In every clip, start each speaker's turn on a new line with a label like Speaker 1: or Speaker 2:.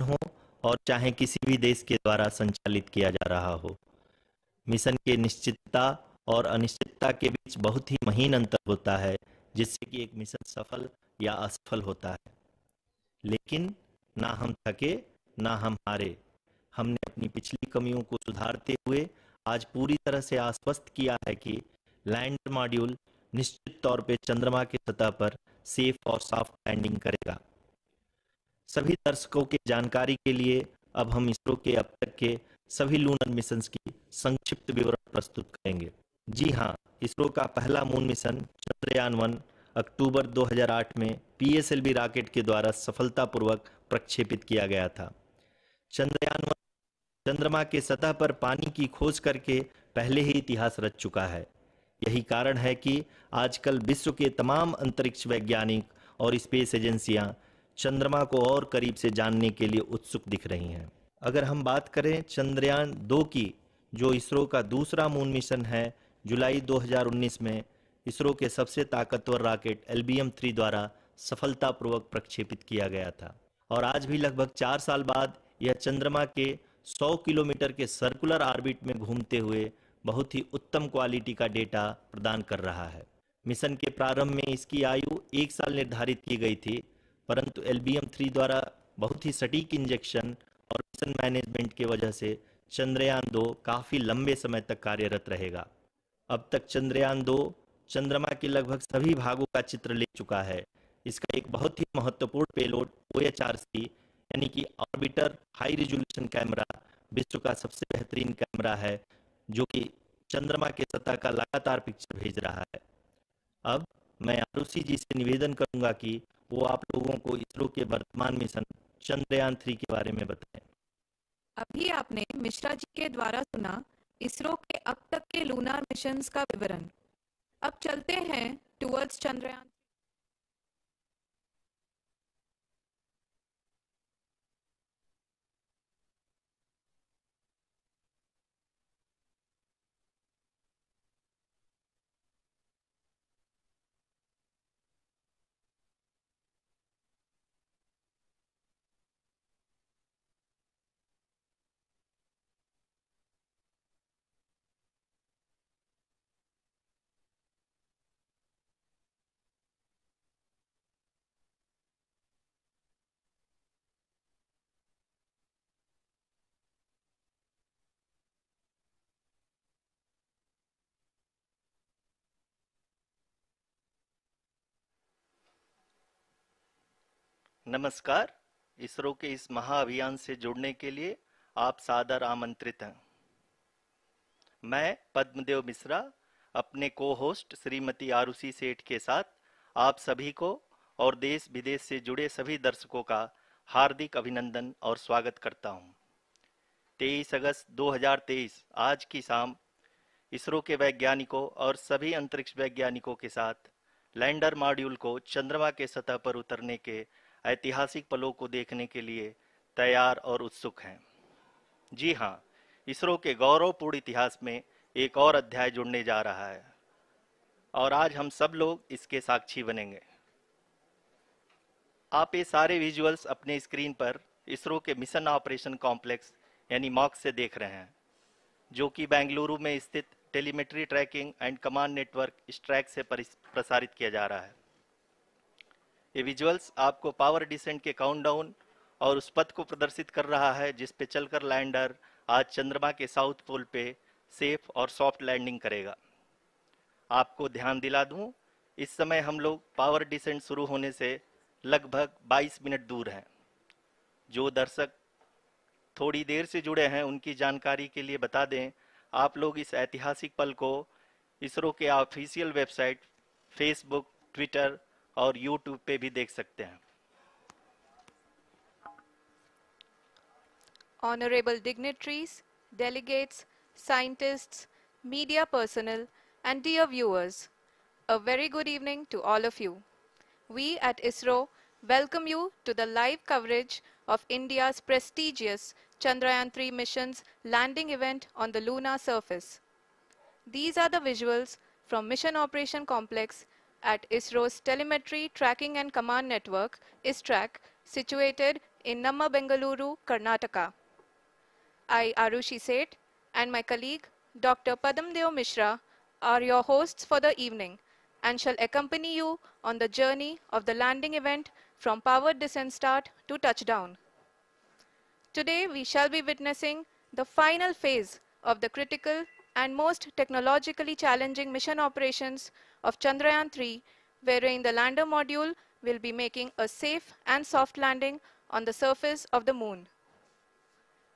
Speaker 1: हो और चाहे किसी भी देश के द्वारा संचालित किया जा रहा हो। मिशन के निश्चितता और अनिश्चितता के बीच बहुत ही महीन अंतर होता है, जिससे कि एक मिशन सफल या असफल होता है। लेकिन ना हम थके, ना हम हारे। हमने अपनी पिछली कमियों को सुधारते हुए आज पूरी तरह से आश्वस्त किया है कि लैंडर मॉड्यूल निश्चित तौर पे चंद्रमा की सतह पर सेफ और सॉफ्ट लैंडिंग करेगा। सभी दर्शकों की जानकारी के लिए अब हम इसरो के अब तक के सभी लूनर मिशंस की संक्षिप्त विवरण प्रस्तुत करेंगे। जी हाँ, इसरो का पहला मून मिशन चंद्रयान 1 अक्टूबर 2008 में पीएसएलवी रॉकेट के द्वारा सफलतापूर्वक प्रक्षेपित किया गया था। चंद्रयान 1 चंद्रमा के सतह पर पानी की खोज करके पहले ही इतिहास रच चुका है। यही कारण है कि आजकल विश्व के तमाम अंतरिक्ष वैज्ञानिक और स्पेस एजेंसियां चंद्रमा को और करीब से जानने के लिए उत्सुक दिख रही हैं। अगर हम बात करें चंद्रयान 2 की, जो इसरो का दूसरा मून मिशन है, जुलाई 2019 में इसरो के सबसे ताकतवर रॉकेट LBM-3 द्वारा सफलतापूर्वक प्रक्षेपित किया गया था और आज भी लगभग 4 साल बाद यह चंद्रमा के 100 किलोमीटर के सर्कुलर ऑर्बिट में घूमते हुए बहुत ही उत्तम क्वालिटी का डेटा प्रदान कर रहा है। मिशन के प्रारंभ में इसकी आयु 1 साल निर्धारित की गई थी, परंतु LBM-3 द्वारा बहुत ही सटीक इंजेक्शन और मिशन मैनेजमेंट की वजह से चंद्रयान 2 काफ़ी लंबे समय तक कार्यरत रहेगा। अब तक चंद्रयान 2 चंद्रमा के लगभग सभी भागों का चित्र ले चुका है। इसका एक बहुत ही महत्वपूर्ण पेलोड OHRC यानी कि ऑर्बिटर हाई रिजोल्यूशन कैमरा विश्व का सबसे बेहतरीन कैमरा है, जो कि चंद्रमा के सतह का लगातार पिक्चर भेज रहा है। अब मैं आरुषि जी से निवेदन करूंगा कि वो आप लोगों को इसरो के वर्तमान मिशन चंद्रयान 3 के बारे में बताएं।
Speaker 2: अभी आपने मिश्रा जी के द्वारा सुना इसरो के अब तक के लूनार मिशंस का विवरण। अब चलते हैं टुवर्ड्स चंद्रयान।
Speaker 1: नमस्कार। इसरो के इस महाअभियान से जुड़ने के लिए आप सादर आमंत्रित हैं। मैं पद्मदेव मिश्रा अपने को होस्ट श्रीमती आरुषि सेठ के साथ आप सभी को और देश विदेश से जुड़े सभी दर्शकों का हार्दिक अभिनंदन और स्वागत करता हूं। 23 अगस्त 2023 आज की शाम इसरो के वैज्ञानिकों और सभी अंतरिक्ष वैज्ञानिकों के साथ लैंडर मॉड्यूल को चंद्रमा के सतह पर उतरने के ऐतिहासिक पलों को देखने के लिए तैयार और उत्सुक हैं। जी हाँ, इसरो के गौरवपूर्ण इतिहास में एक और अध्याय जुड़ने जा रहा है और आज हम सब लोग इसके साक्षी बनेंगे। आप ये सारे विजुअल्स अपने स्क्रीन पर इसरो के मिशन ऑपरेशन कॉम्प्लेक्स यानी मॉक से देख रहे हैं, जो कि बेंगलुरु में स्थित telemetry tracking and command network ISTRAC से प्रसारित किया जा रहा है। ये विजुअल्स आपको पावर डिसेंट के काउंटडाउन और उस पथ को प्रदर्शित कर रहा है जिस पे चलकर लैंडर आज चंद्रमा के साउथ पोल पे सेफ और सॉफ्ट लैंडिंग करेगा। आपको ध्यान दिला दूं, इस समय हम लोग पावर डिसेंट शुरू होने से लगभग 22 मिनट दूर हैं। जो दर्शक थोड़ी देर से जुड़े हैं उनकी जानकारी के लिए बता दें, आप लोग इस ऐतिहासिक पल को इसरो के ऑफिशियल वेबसाइट, फेसबुक, ट्विटर और यूट्यूब पे भी देख सकते हैं।
Speaker 2: Honorable dignitaries, delegates, scientists, media personnel, and dear viewers, a very good evening to all of you. We at ISRO welcome you to the live coverage of India's prestigious Chandrayaan-3 mission's landing event on the lunar surface. These are the visuals from Mission Operation Complex at ISRO's Telemetry Tracking and Command Network, ISTRAC, situated in Namma Bengaluru, Karnataka. I, Arushi Seth, and my colleague, Dr. Padamdeo Mishra, are your hosts for the evening and shall accompany you on the journey of the landing event from powered descent start to touchdown. Today, we shall be witnessing the final phase of the critical and most technologically challenging mission operations of Chandrayaan-3, wherein the lander module will be making a safe and soft landing on the surface of the moon.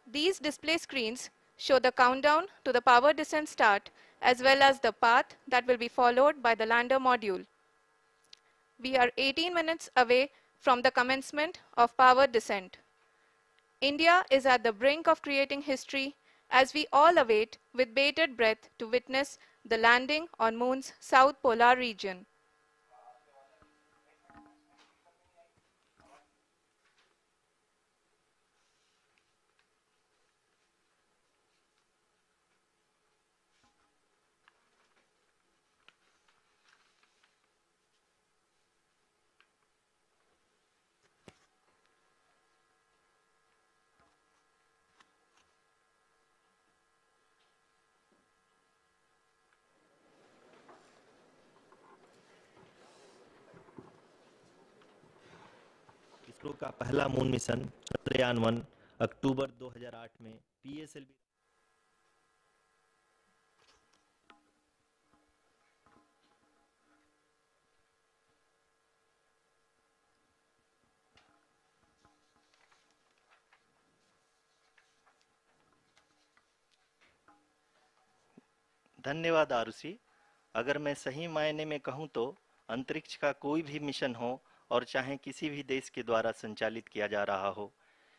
Speaker 2: These display screens show the countdown to the power descent start as well as the path that will be followed by the lander module. We are 18 minutes away from the commencement of power descent. India is at the brink of creating history as we all await with bated breath to witness the landing on Moon's south polar region.
Speaker 1: ISRO का पहला moon mission Chandrayaan one अक्टूबर 2008 में PSLV धन्यवाद आरुषि। अगर मैं सही मायने में कहूं तो अंतरिक्ष का कोई भी मिशन हो और चाहे किसी भी देश के द्वारा संचालित किया जा रहा हो,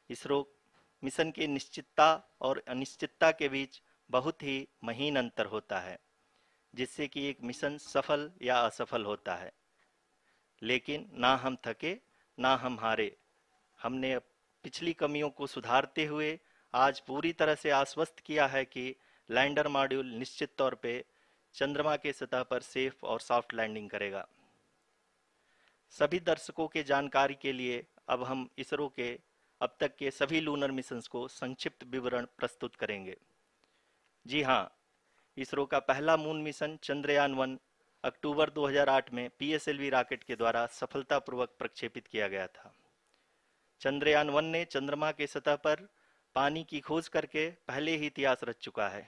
Speaker 1: इसरो मिशन के निश्चितता और अनिश्चितता के बीच बहुत ही महीन अंतर होता है, जिससे कि एक मिशन सफल या असफल होता है। लेकिन ना हम थके ना हम हारे। हमने पिछली कमियों को सुधारते हुए आज पूरी तरह से आश्वस्त किया है कि लैंडर मॉड्यूल निश्चित तौर पे चंद्रमा के सतह पर सेफ और सॉफ्ट लैंडिंग करेगा। सभी दर्शकों के जानकारी के लिए अब हम इसरो के अब तक के सभी लूनर मिशंस को संक्षिप्त विवरण प्रस्तुत करेंगे। जी हाँ, इसरो का पहला मून मिशन चंद्रयान-1 अक्टूबर 2008 में पीएसएलवी रॉकेट के द्वारा सफलतापूर्वक प्रक्षेपित किया गया था। चंद्रयान-1 ने चंद्रमा के सतह पर पानी की खोज करके पहले ही इतिहास रच चुका है।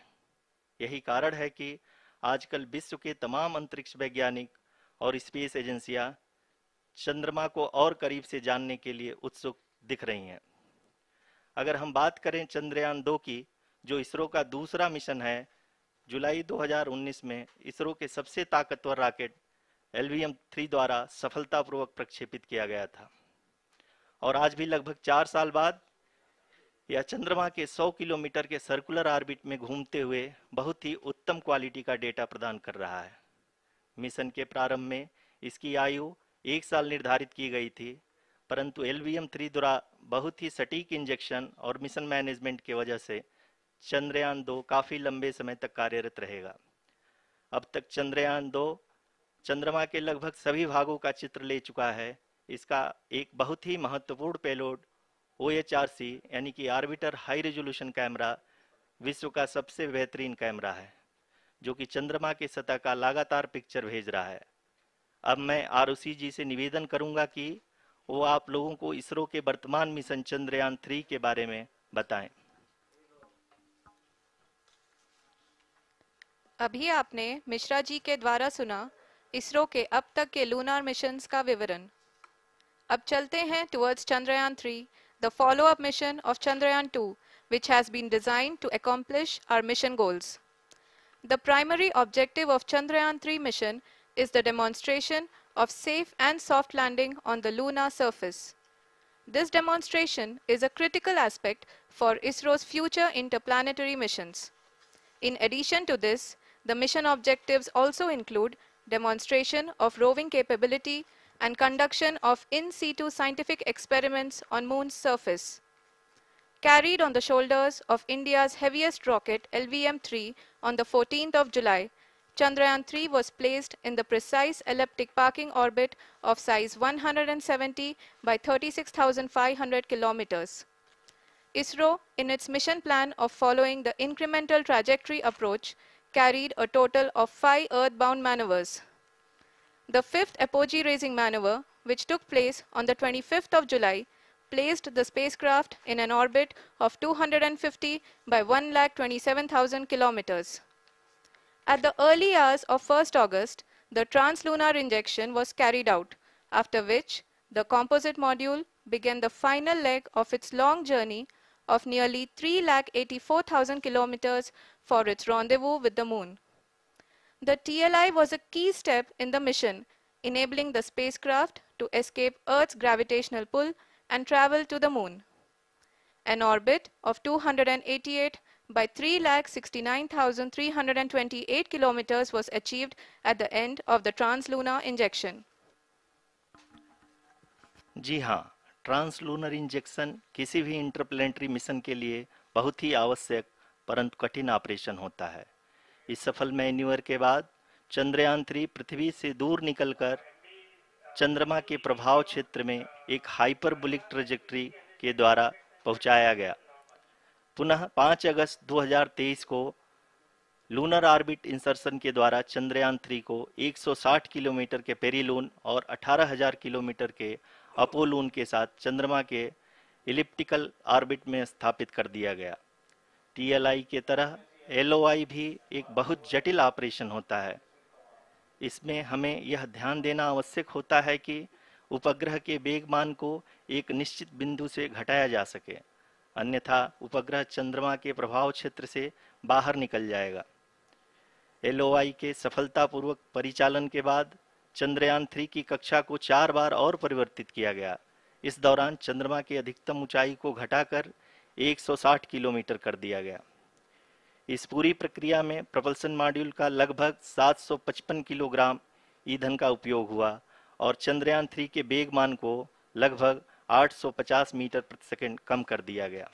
Speaker 1: यही कारण है कि आजकल विश्व के तमाम अंतरिक्ष वैज्ञानिक और स्पेस एजेंसियां चंद्रमा को और करीब से जानने के लिए उत्सुक दिख रही हैं। अगर हम बात करें चंद्रयान-2 की, जो इसरो का दूसरा मिशन है, जुलाई 2019 में इसरो के सबसे ताकतवर रॉकेट LVM-3 द्वारा सफलतापूर्वक प्रक्षेपित किया गया था और आज भी लगभग 4 साल बाद यह चंद्रमा के 100 किलोमीटर के सर्कुलर ऑर्बिट में घूमते हुए बहुत ही उत्तम क्वालिटी का डेटा प्रदान कर रहा है। मिशन के प्रारंभ में इसकी आयु 1 साल निर्धारित की गई थी, परंतु LVM-3 द्वारा बहुत ही सटीक इंजेक्शन और मिशन मैनेजमेंट की वजह से चंद्रयान-2 काफी लंबे समय तक कार्यरत रहेगा। अब तक चंद्रयान-2 चंद्रमा के लगभग सभी भागों का चित्र ले चुका है। इसका एक बहुत ही महत्वपूर्ण पेलोड OHRC यानी कि ऑर्बिटर हाई रेजोल्यूशन कैमरा विश्व का सबसे बेहतरीन कैमरा है, जो कि चंद्रमा के सतह का लगातार पिक्चर भेज रहा है। अब मैं आरुषि जी से निवेदन करूंगा कि वो आप लोगों को इसरो के वर्तमान मिशन चंद्रयान-3 के बारे में बताएं।
Speaker 2: अभी आपने मिश्रा जी के द्वारा सुना इसरो के अब तक के लूनार मिशंस का विवरण। अब चलते हैं towards Chandrayaan-3, the follow-up mission of Chandrayaan-2, which has been designed to accomplish our mission goals. The primary objective of Chandrayaan-3 mission is the demonstration of safe and soft landing on the lunar surface. This demonstration is a critical aspect for ISRO's future interplanetary missions. In addition to this, the mission objectives also include demonstration of roving capability and conduction of in situ scientific experiments on Moon's surface. Carried on the shoulders of India's heaviest rocket LVM-3 on the 14th of July, Chandrayaan-3 was placed in the precise elliptic parking orbit of size 170 by 36,500 kilometers. ISRO, in its mission plan of following the incremental trajectory approach, carried a total of 5 earthbound maneuvers. The fifth apogee raising maneuver, which took place on the 25th of July, placed the spacecraft in an orbit of 250 by 1,27,000 kilometers. At the early hours of 1st August, the translunar injection was carried out, after which the composite module began the final leg of its long journey of nearly 3,84,000 kilometers for its rendezvous with the Moon. The TLI was a key step in the mission, enabling the spacecraft to escape Earth's gravitational pull and travel to the Moon. An orbit of 288 by 3,69,328 kilometers was achieved at the end of the translunar injection.
Speaker 1: जी हाँ, translunar injection किसी भी interplanetary mission के लिए बहुत ही आवश्यक परंतु कठिन operation होता है। इस सफल मैन्यूवर के बाद चंद्रयान 3 पृथ्वी से दूर निकलकर चंद्रमा के प्रभाव क्षेत्र में एक हाइपरबोलिक ट्रेजेक्टरी के द्वारा पहुंचाया गया। पुनः 5 अगस्त 2023 को लूनर ऑर्बिट इंसर्शन के द्वारा चंद्रयान 3 को 160 किलोमीटर के पेरीलून और 18,000 किलोमीटर के अपोलून के साथ चंद्रमा के इलिप्टिकल ऑर्बिट में स्थापित कर दिया गया। टीएलआई के तरह एलओआई भी एक बहुत जटिल ऑपरेशन होता है। इसमें हमें यह ध्यान देना आवश्यक होता है कि उपग्रह के वेगमान को एक निश्चित बिंदु से घटाया जा सके, अन्यथा उपग्रह चंद्रमा के प्रभाव क्षेत्र से बाहर निकल जाएगा। एलओआई के सफलतापूर्वक परिचालन के बाद चंद्रयान 3 की कक्षा को 4 बार और परिवर्तित किया गया। इस दौरान चंद्रमा की अधिकतम ऊंचाई को घटाकर 160 किलोमीटर कर दिया गया। इस पूरी प्रक्रिया में प्रपल्सन मॉड्यूल का लगभग 755 किलोग्राम ईंधन का उपयोग हुआ और चंद्रयान 3 के वेगमान को लगभग 850 मीटर प्रति सेकंड कम कर दिया गया।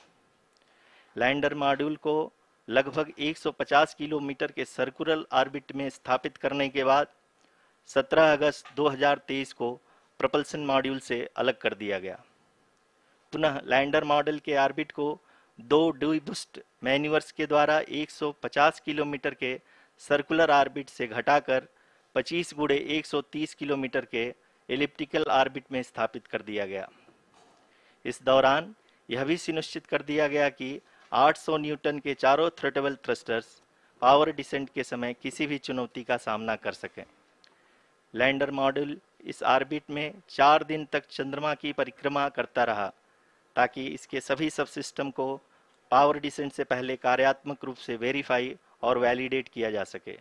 Speaker 1: लैंडर मॉड्यूल को लगभग 150 किलोमीटर के सर्कुलर ऑर्बिट में स्थापित करने के बाद 17 अगस्त 2023 को प्रपल्सन मॉड्यूल से अलग कर दिया गया। पुनः लैंडर मॉडल के ऑर्बिट को 2 डीबूस्ट मैन्यूवर्स के द्वारा 150 किलोमीटर के सर्कुलर ऑर्बिट से घटाकर 25 गुणे 130 किलोमीटर के एलिप्टिकल ऑर्बिट में स्थापित कर दिया गया। इस दौरान यह भी सुनिश्चित कर दिया गया कि 800 न्यूटन के चारों थ्रोटल थ्रस्टर्स पावर डिसेंट के समय किसी भी चुनौती का सामना कर सकें। लैंडर मॉड्यूल इस ऑर्बिट में 4 दिन तक चंद्रमा की परिक्रमा करता रहा ताकि इसके सभी सब सिस्टम को पावर डिसेंट से पहले कार्यात्मक रूप से वेरीफाई और वैलिडेट किया जा सके।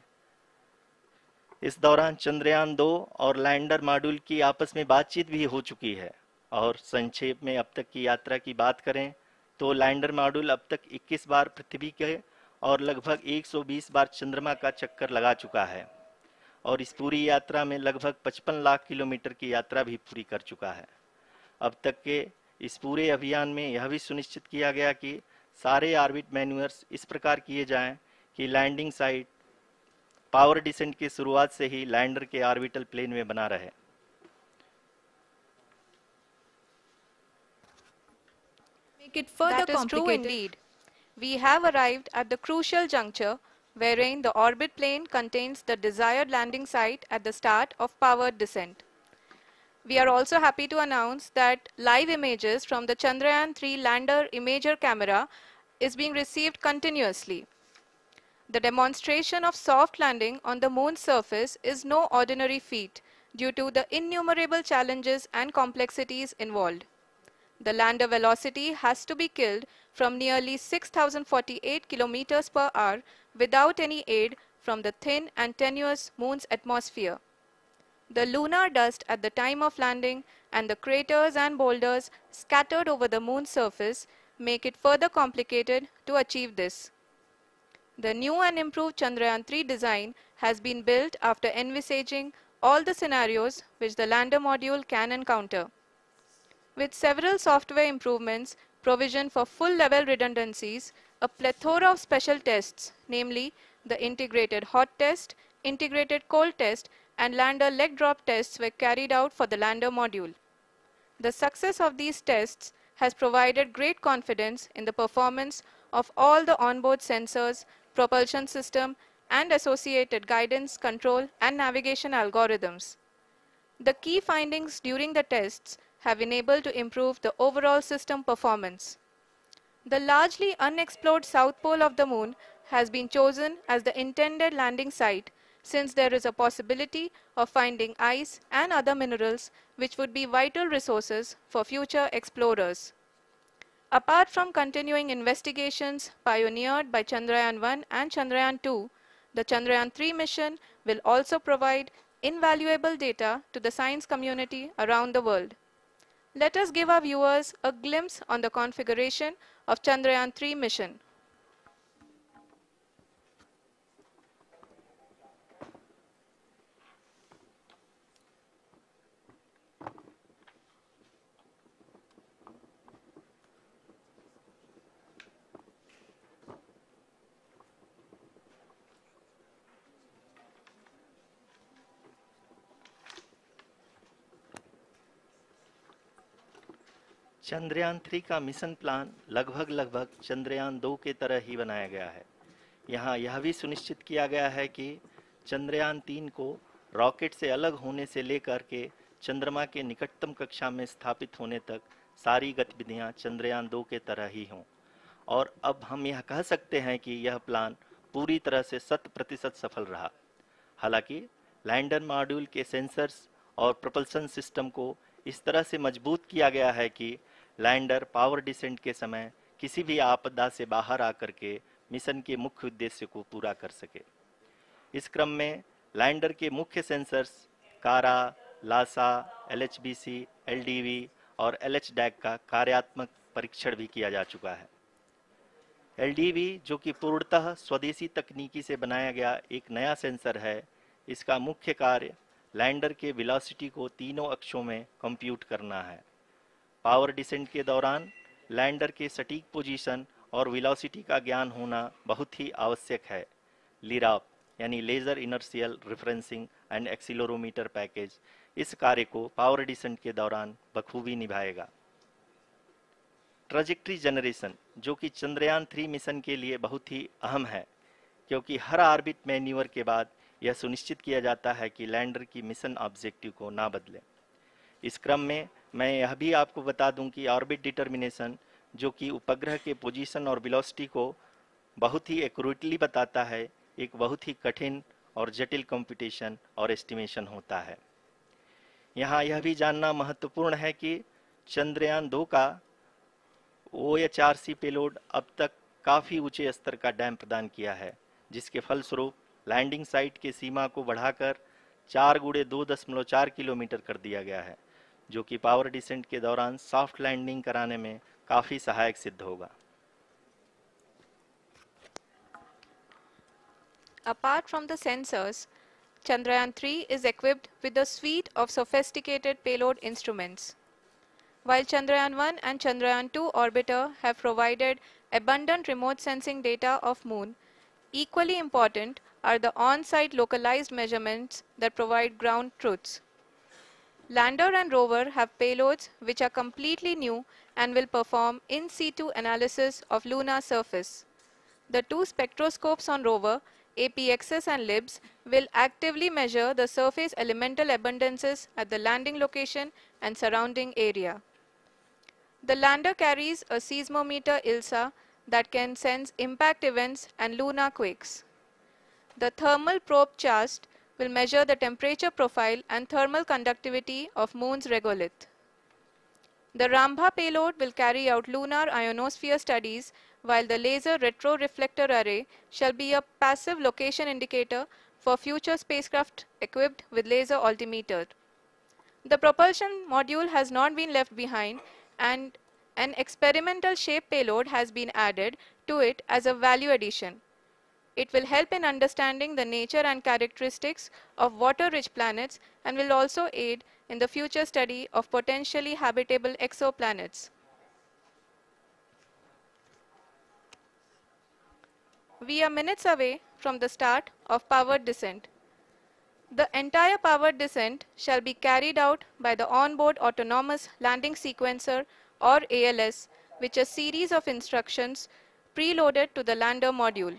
Speaker 1: इस दौरान चंद्रयान 2 और लैंडर मॉड्यूल की आपस में बातचीत भी हो चुकी है। और संक्षेप में अब तक की यात्रा की बात करें तो लैंडर मॉड्यूल अब तक 21 बार पृथ्वी के और लगभग 120 बार चंद्रमा का चक्कर लगा चुका है और इस पूरी यात्रा में लगभग 55 लाख किलोमीटर की यात्रा भी पूरी कर चुका है। अब तक के इस पूरे अभियान में यह भी सुनिश्चित किया गया कि सारे ऑर्बिट मैन्यूवर्स इस प्रकार किए जाएं कि लैंडिंग साइट पावर डिसेंट की शुरुआत से ही लैंडर के ऑर्बिटल प्लेन में बना रहे।
Speaker 2: That is true indeed. We have arrived at the crucial juncture wherein the orbit plane contains the desired landing site at the start of powered descent. We are also happy to announce that live images from the Chandrayaan-3 lander imager camera is being received continuously. The demonstration of soft landing on the moon's surface is no ordinary feat due to the innumerable challenges and complexities involved. The lander velocity has to be killed from nearly 6,048 kilometers per hour without any aid from the thin and tenuous moon's atmosphere. The lunar dust at the time of landing and the craters and boulders scattered over the moon's surface make it further complicated to achieve this. The new and improved Chandrayaan-3 design has been built after envisaging all the scenarios which the lander module can encounter. With several software improvements, provision for full-level redundancies, a plethora of special tests, namely the integrated hot test, integrated cold test and lander leg drop tests were carried out for the lander module. The success of these tests has provided great confidence in the performance of all the onboard sensors, propulsion system, and associated guidance, control, and navigation algorithms. The key findings during the tests have enabled to improve the overall system performance. The largely unexplored south pole of the moon has been chosen as the intended landing site since there is a possibility of finding ice and other minerals which would be vital resources for future explorers. Apart from continuing investigations pioneered by Chandrayaan-1 and Chandrayaan-2, the Chandrayaan-3 mission will also provide invaluable data to the science community around the world. Let us give our viewers a glimpse on the configuration of Chandrayaan-3 mission.
Speaker 1: Chandrayaan 3 का mission plan लगभग चंद्रयान 2 के तरह ही बनाया गया है। यहाँ यह भी सुनिश्चित किया गया है कि चंद्रयान 3 को रॉकेट से अलग होने से लेकर के चंद्रमा के निकटतम कक्षा में स्थापित होने तक सारी गतिविधियां चंद्रयान 2 के तरह ही हों। और अब हम यह कह सकते हैं कि यह प्लान पूरी तरह से 100% सफल रहा। हालांकि लैंडर मॉड्यूल के सेंसर्स और propulsion सिस्टम को इस तरह से मजबूत किया गया है कि लैंडर पावर डिसेंट के समय किसी भी आपदा से बाहर आकर के मिशन के मुख्य उद्देश्य को पूरा कर सके। इस क्रम में लैंडर के मुख्य सेंसर्स कारा, लासा, LHBC, LDV और LHDAC का कार्यात्मक परीक्षण भी किया जा चुका है। LDV जो कि पूर्णतः स्वदेशी तकनीकी से बनाया गया एक नया सेंसर है, इसका मुख्य कार्य लैंडर के वेलोसिटी को तीनों अक्षों में कंप्यूट करना है। पावर डिसेंट के दौरान लैंडर के सटीक पोजीशन और वेलोसिटी का ज्ञान होना बहुत ही आवश्यक है। लिराप यानी laser inertial referencing and accelerometer package इस कार्य को पावर डिसेंट के दौरान बखूबी निभाएगा। ट्रैजेक्टरी जनरेशन जो कि चंद्रयान 3 मिशन के लिए बहुत ही अहम है, क्योंकि हर ऑर्बिट मैन्यूवर के बाद यह सुनिश्चित किया जाता है कि लैंडर की मिशन ऑब्जेक्टिव को ना बदले। इस क्रम में मैं यह भी आपको बता दूं कि ऑर्बिट डिटर्मिनेशन जो कि उपग्रह के पोजीशन और वेलोसिटी को बहुत ही एक्यूरेटली बताता है, एक बहुत ही कठिन और जटिल कंप्यूटेशन और एस्टिमेशन होता है। यहाँ यह भी जानना महत्वपूर्ण है कि चंद्रयान 2 का OHRC पेलोड अब तक काफ़ी ऊंचे स्तर का डैम प्रदान किया है, जिसके फलस्वरूप लैंडिंग साइट के सीमा को बढ़ाकर 4 गुणे 2.4 किलोमीटर कर दिया गया है, जो कि पावर डिसेंट के दौरान सॉफ्ट लैंडिंग कराने में काफ़ी सहायक सिद्ध होगा।
Speaker 2: Apart from the sensors, Chandrayaan-3 is equipped with a suite of sophisticated payload instruments. While Chandrayaan-1 and Chandrayaan-2 orbiter have provided abundant remote sensing data of Moon, equally important are the on-site localized measurements that provide ground truths. Lander and rover have payloads which are completely new and will perform in situ analysis of lunar surface. The two spectroscopes on rover, APXS and LIBS, will actively measure the surface elemental abundances at the landing location and surrounding area. The lander carries a seismometer ILSA that can sense impact events and lunar quakes. The thermal probe CHAST will measure the temperature profile and thermal conductivity of Moon's regolith. The Rambha payload will carry out lunar ionosphere studies, while the laser retroreflector array shall be a passive location indicator for future spacecraft equipped with laser altimeter. The propulsion module has not been left behind, and an experimental shape payload has been added to it as a value addition. It will help in understanding the nature and characteristics of water-rich planets and will also aid in the future study of potentially habitable exoplanets. We are minutes away from the start of powered descent. The entire powered descent shall be carried out by the onboard autonomous landing sequencer or ALS, which is a series of instructions preloaded to the lander module.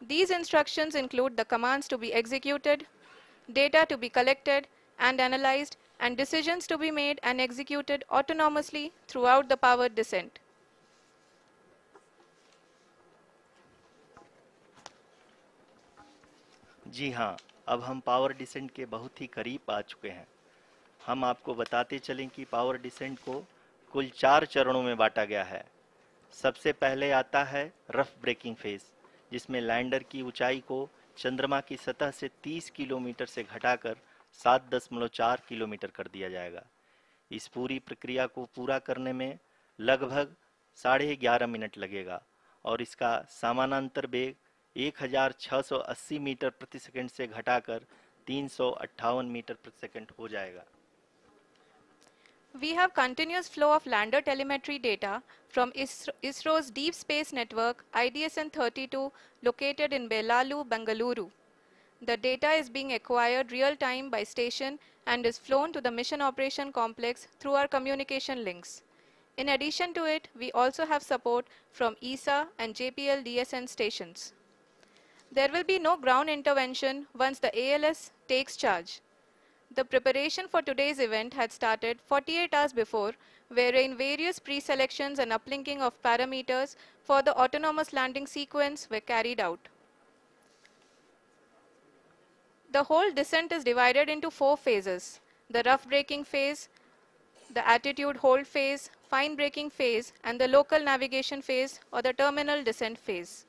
Speaker 2: These instructions include the commands to be executed, data to be collected and analyzed, and decisions to be made and executed autonomously throughout the powered descent.
Speaker 1: जी हाँ, अब हम power descent के बहुत ही करीब आ चुके हैं। हम आपको बताते चलें कि पावर डिसेंट को कुल 4 चरणों में बांटा गया है। सबसे पहले आता है रफ ब्रेकिंग फेज, जिसमें लैंडर की ऊंचाई को चंद्रमा की सतह से 30 किलोमीटर से घटाकर 7.4 किलोमीटर कर दिया जाएगा। इस पूरी प्रक्रिया को पूरा करने में लगभग 11.5 मिनट लगेगा और इसका समानांतर वेग 1680 मीटर प्रति सेकंड से घटाकर 358 मीटर प्रति सेकंड हो जाएगा।
Speaker 2: We have continuous flow of lander telemetry data from ISRO's Deep Space Network IDSN-32 located in Belalu, Bengaluru. The data is being acquired real-time by station and is flown to the Mission Operation Complex through our communication links. In addition to it, we also have support from ESA and JPL DSN stations. There will be no ground intervention once the ALS takes charge. The preparation for today's event had started 48 hours before, wherein various pre-selections and uplinking of parameters for the autonomous landing sequence were carried out. The whole descent is divided into 4 phases: the rough braking phase, the attitude hold phase, fine braking phase, and the local navigation phase or the terminal descent phase.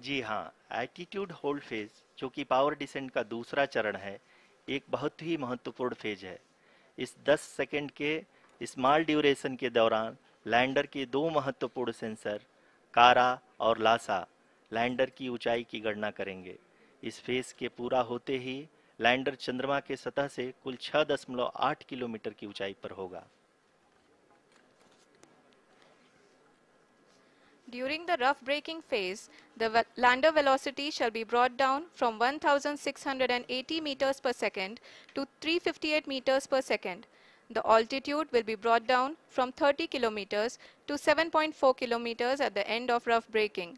Speaker 1: जी हाँ, attitude hold phase, जो कि power descent का दूसरा चरण है, एक बहुत ही महत्वपूर्ण फेज है। इस 10 सेकंड के स्मॉल ड्यूरेशन के दौरान लैंडर के दो महत्वपूर्ण सेंसर कारा और लासा लैंडर की ऊंचाई की गणना करेंगे। इस फेज के पूरा होते ही लैंडर चंद्रमा के सतह से कुल 6.8 किलोमीटर की ऊंचाई पर होगा।
Speaker 2: During the rough braking phase, the lander velocity shall be brought down from 1680 meters per second to 358 meters per second. The altitude will be brought down from 30 kilometers to 7.4 kilometers at the end of rough braking.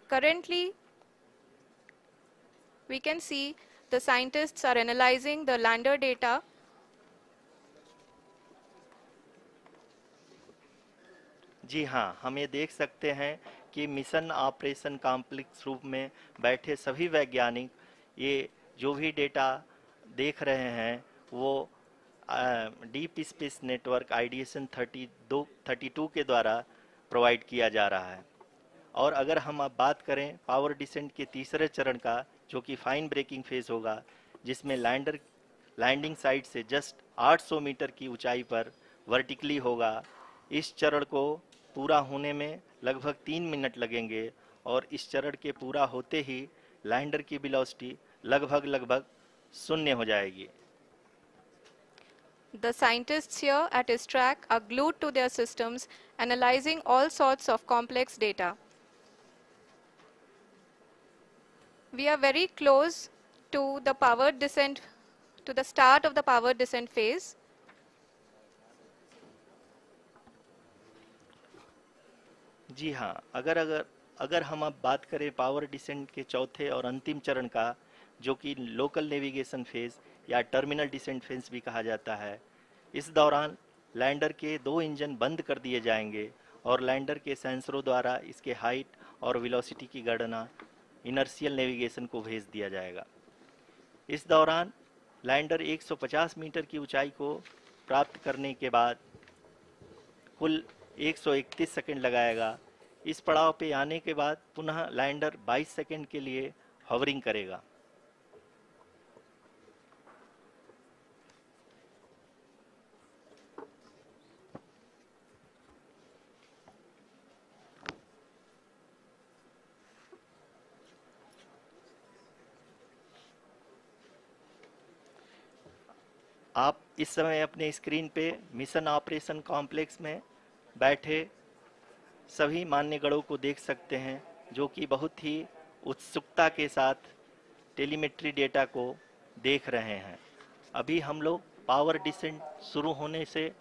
Speaker 2: Currently, we can see the scientists are analyzing the lander data.
Speaker 1: जी हाँ, हम ये देख सकते हैं कि mission operation complex रूप में बैठे सभी वैज्ञानिक ये जो भी डेटा देख रहे हैं वो डीप स्पेस नेटवर्क आईडीएसएन 32 के द्वारा प्रोवाइड किया जा रहा है। और अगर हम अब बात करें पावर डिसेंट के तीसरे चरण का, जो कि फाइन ब्रेकिंग फेज होगा, जिसमें लैंडिंग साइट से जस्ट 800 मीटर की ऊंचाई पर वर्टिकली होगा। इस चरण को पूरा होने में लगभग 3 मिनट लगेंगे और इस चरण के पूरा होते ही लैंडर की वेलोसिटी लगभग शून्य हो जाएगी।
Speaker 2: The scientists here at ISTRAC are glued to their systems, analyzing all sorts of complex data. We are very close to the powered descent, to the start of the powered descent phase.
Speaker 1: जी हाँ, अगर हम अब बात करें power descent के चौथे और अंतिम चरण का, जो कि लोकल नेविगेशन फेज या टर्मिनल डिसेंट फेज भी कहा जाता है, इस दौरान लैंडर के 2 इंजन बंद कर दिए जाएंगे और लैंडर के सेंसरों द्वारा इसके हाइट और वेलोसिटी की गणना इनर्शियल नेविगेशन को भेज दिया जाएगा। इस दौरान लैंडर 150 मीटर की ऊंचाई को प्राप्त करने के बाद कुल 131 सेकंड लगाएगा। इस पड़ाव पे आने के बाद पुनः लैंडर 22 सेकंड के लिए हॉवरिंग करेगा। आप इस समय अपने स्क्रीन पे मिशन ऑपरेशन कॉम्प्लेक्स में बैठे सभी मान्यगणों को देख सकते हैं, जो कि बहुत ही उत्सुकता के साथ टेलीमेट्री डेटा को देख रहे हैं। अभी हम लोग पावर डिसेंट शुरू होने से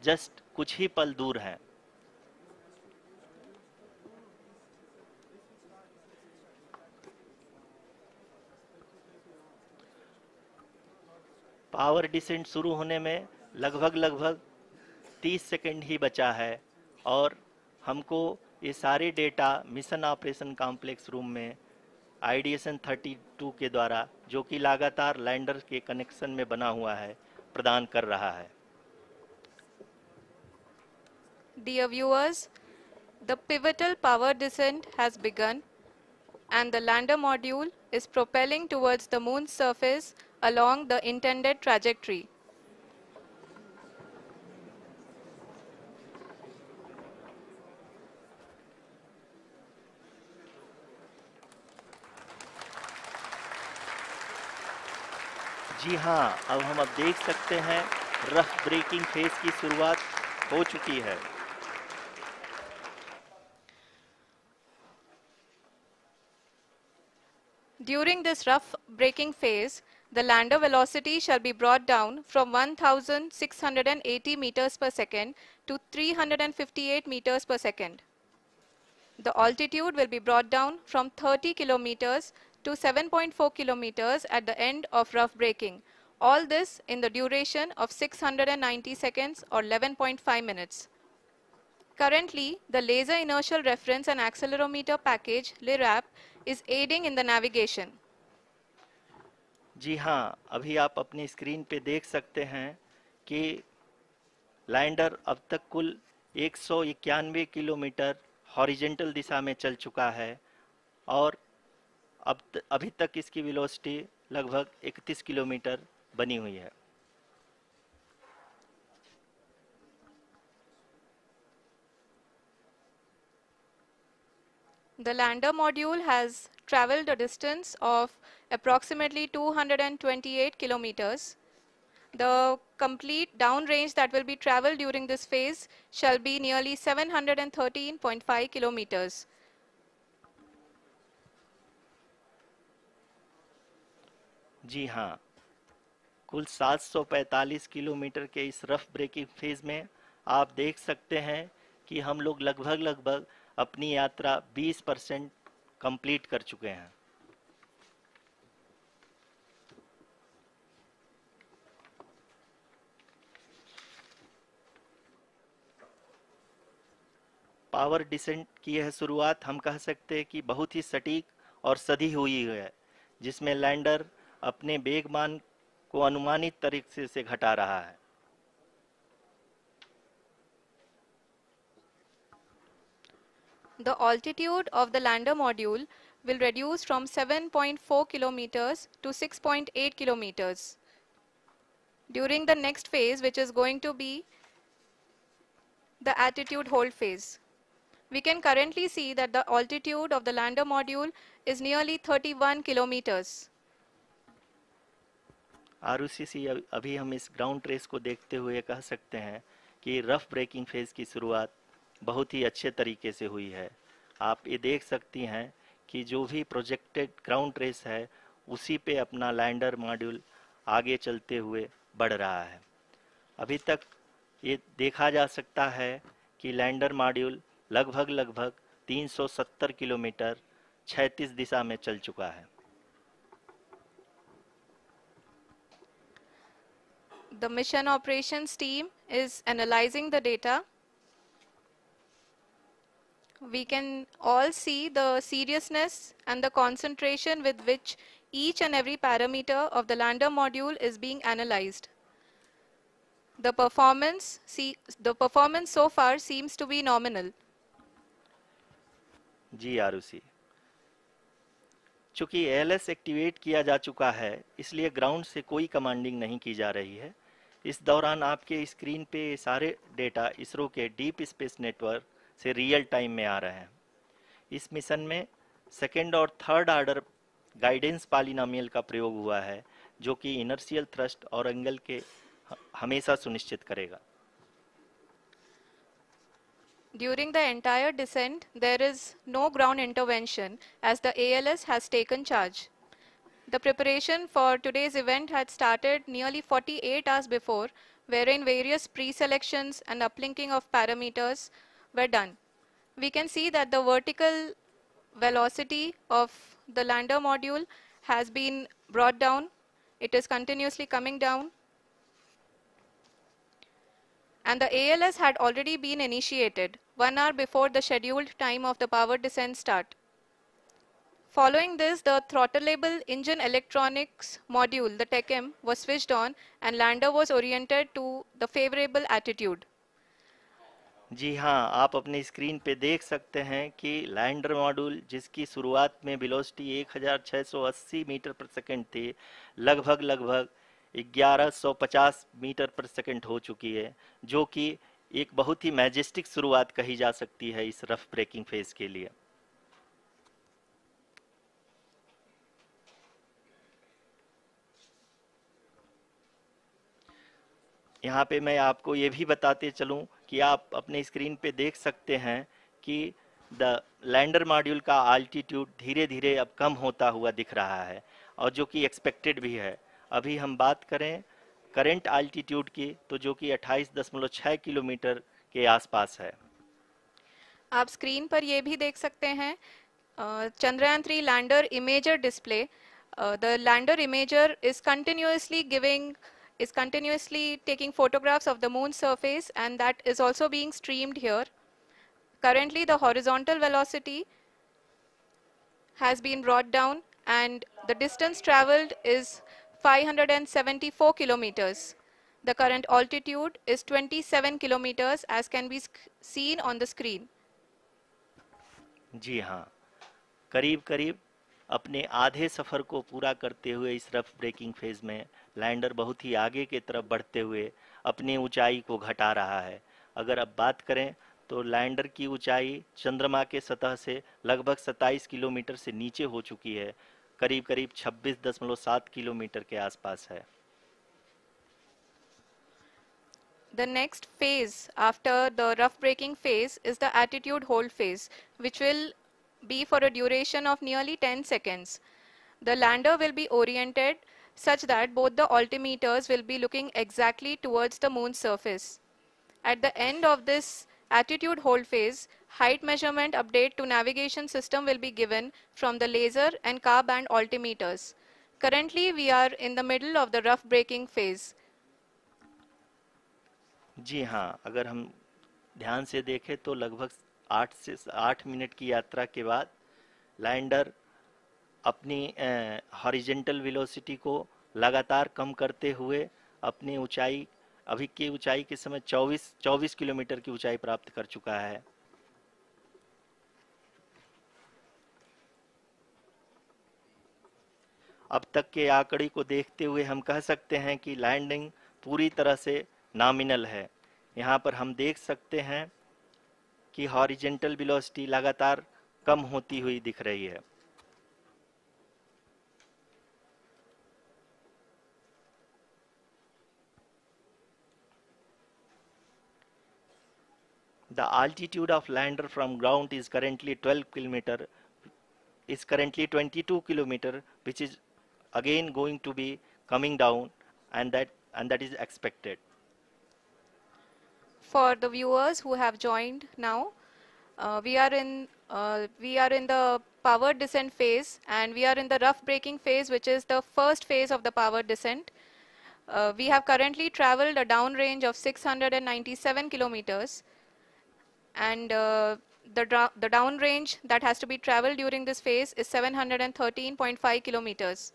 Speaker 1: जस्ट कुछ ही पल दूर हैं। पावर डिसेंट शुरू होने में लगभग 30 सेकंड ही बचा है और हमको ये सारे data mission operation complex room में आईडीएसएन 32 के द्वारा, जो कि लगातार लैंडर के कनेक्शन में बना हुआ है, प्रदान कर रहा है।
Speaker 2: Dear viewers, the pivotal power descent has begun and the lander module is propelling towards the moon's surface along the intended trajectory.
Speaker 1: जी हाँ, अब देख सकते हैं रफ ब्रेकिंग फेज की शुरुआत हो चुकी है।
Speaker 2: During this rough braking phase, the lander velocity shall be brought down from 1680 meters per second to 358 meters per second. The altitude will be brought down from 30 kilometers to 7.4 kilometers at the end of rough braking. All this in the duration of 690 seconds or 11.5 minutes. Currently, the Laser Inertial Reference and Accelerometer package (LIRAP) is aiding in the navigation.
Speaker 1: जी हाँ, अभी आप अपनी screen पे देख सकते हैं कि lander अब तक कुल 191 किलोमीटर हॉरिजेंटल दिशा में चल चुका है और अभी तक इसकी वेलोसिटी लगभग 31 किलोमीटर बनी हुई है।
Speaker 2: The lander module has traveled a distance of approximately 228 kilometers. The complete downrange that will be traveled during this phase shall be nearly 713.5 kilometers.
Speaker 1: जी हाँ, कुल 745 किलोमीटर के इस रफ ब्रेकिंग फेज में आप देख सकते हैं कि हम लोग लगभग अपनी यात्रा 20% कंप्लीट कर चुके हैं। पावर डिसेंट की यह शुरुआत हम कह सकते हैं कि बहुत ही सटीक और सधी हुई है, जिसमें लैंडर अपने वेगमान को अनुमानित तरीके से घटा रहा है।
Speaker 2: The altitude of the lander module will reduce from 7.4 kilometers to 6.8 kilometers. During the next phase, which is going to be the attitude hold phase. We can currently see that the altitude of the lander module is nearly 31 kilometers.
Speaker 1: Arushi, अभी हम इस ground trace को देखते हुए कह सकते हैं कि रफ ब्रेकिंग फेज की शुरुआत बहुत ही अच्छे तरीके से हुई है। आप ये देख सकती हैं कि जो भी प्रोजेक्टेड ग्राउंड ट्रेस है, उसी पे अपना लैंडर मॉड्यूल आगे चलते हुए बढ़ रहा है। अभी तक ये देखा जा सकता है कि लैंडर मॉड्यूल लगभग 370 किलोमीटर क्षैतिज दिशा में चल चुका है।
Speaker 2: The mission operations team is analyzing the data. We can all see the seriousness and the concentration with which each and every parameter of the lander module is being analyzed. The performance so far seems to be nominal.
Speaker 1: जी आरुषि, चूंकि ALS activate किया जा चुका है, इसलिए ground से कोई commanding नहीं की जा रही है। इस दौरान आपके स्क्रीन पे सारे डेटा इसरो के डीप स्पेस नेटवर्क से रियल टाइम में आ रहे हैं। इस मिशन में सेकेंड और थर्ड ऑर्डर गाइडेंस पॉलिनोमियल का प्रयोग हुआ है, जो कि इनर्शियल थ्रस्ट और एंगल के हमेशा सुनिश्चित करेगा।
Speaker 2: During the entire descent, there is no ground intervention as the ALS has taken charge. The preparation for today's event had started nearly 48 hours before, wherein various pre-selections and uplinking of parameters were done. We can see that the vertical velocity of the lander module has been brought down. It is continuously coming down. And the ALS had already been initiated 1 hour before the scheduled time of the power descent start. Following this, the throttleable engine electronics module, the TECM, was switched on and lander was oriented to the favorable attitude.
Speaker 1: जी हाँ, आप अपने screen पे देख सकते हैं कि lander module जिसकी शुरुआत में वेलोसिटी 1680 मीटर पर सेकंड थी, लगभग 1150 मीटर पर सेकंड हो चुकी है, जो कि एक बहुत ही मैजेस्टिक शुरुआत कही जा सकती है इस रफ ब्रेकिंग फेज के लिए। यहाँ पे मैं आपको ये भी बताते चलूँ कि आप अपने स्क्रीन पे देख सकते हैं कि द लैंडर मॉड्यूल का आल्टीट्यूड धीरे धीरे अब कम होता हुआ दिख रहा है, और जो कि एक्सपेक्टेड भी है। अभी हम बात करें करंट आल्टीट्यूड की, तो जो कि 28.6 किलोमीटर के आसपास है।
Speaker 2: आप स्क्रीन पर ये भी देख सकते हैं Chandrayaan 3 lander imager display. The lander imager is continuously taking photographs of the moon's surface, and that is also being streamed here. Currently, the horizontal velocity has been brought down and the distance traveled is 574 kilometers. The current altitude is 27 kilometers as can be seen on the screen.
Speaker 1: जी हाँ, करीब करीब अपने आधे सफ़र को पूरा करते हुए इस रफ ब्रेकिंग फेज में लैंडर बहुत ही आगे की तरफ बढ़ते हुए अपनी ऊंचाई को घटा रहा है। अगर अब बात करें तो लैंडर की ऊंचाई चंद्रमा के सतह से लगभग 27 किलोमीटर से नीचे हो चुकी है, करीब करीब 26.7 किलोमीटर के आसपास है।
Speaker 2: The next phase after the rough braking phase is the attitude hold phase, which will be for a duration of nearly 10 seconds. The lander will be oriented such that both the altimeters will be looking exactly towards the moon's surface. At the end of this attitude hold phase, height measurement update to navigation system will be given from the laser and car band altimeters. Currently, we are in the middle of the rough braking phase.
Speaker 1: जी हाँ, अगर हम ध्यान से देखें तो लगभग 8 minute की यात्रा के बाद लैंडर अपनी हॉरिजेंटल वेलोसिटी को लगातार कम करते हुए अपनी ऊंचाई, अभी की ऊंचाई के समय 24 किलोमीटर की ऊंचाई प्राप्त कर चुका है। अब तक के आंकड़े को देखते हुए हम कह सकते हैं कि लैंडिंग पूरी तरह से नॉमिनल है। यहाँ पर हम देख सकते हैं कि हॉरिजेंटल वेलोसिटी लगातार कम होती हुई दिख रही है। The altitude of lander from ground is currently 22 kilometer, which is again going to be coming down, and that is expected.
Speaker 2: For the viewers who have joined now, we are in the power descent phase, and we are in the rough braking phase, which is the first phase of the power descent. We have currently traveled a downrange of 697 kilometers, and the downrange that has to be traveled during this phase is 713.5 kilometers.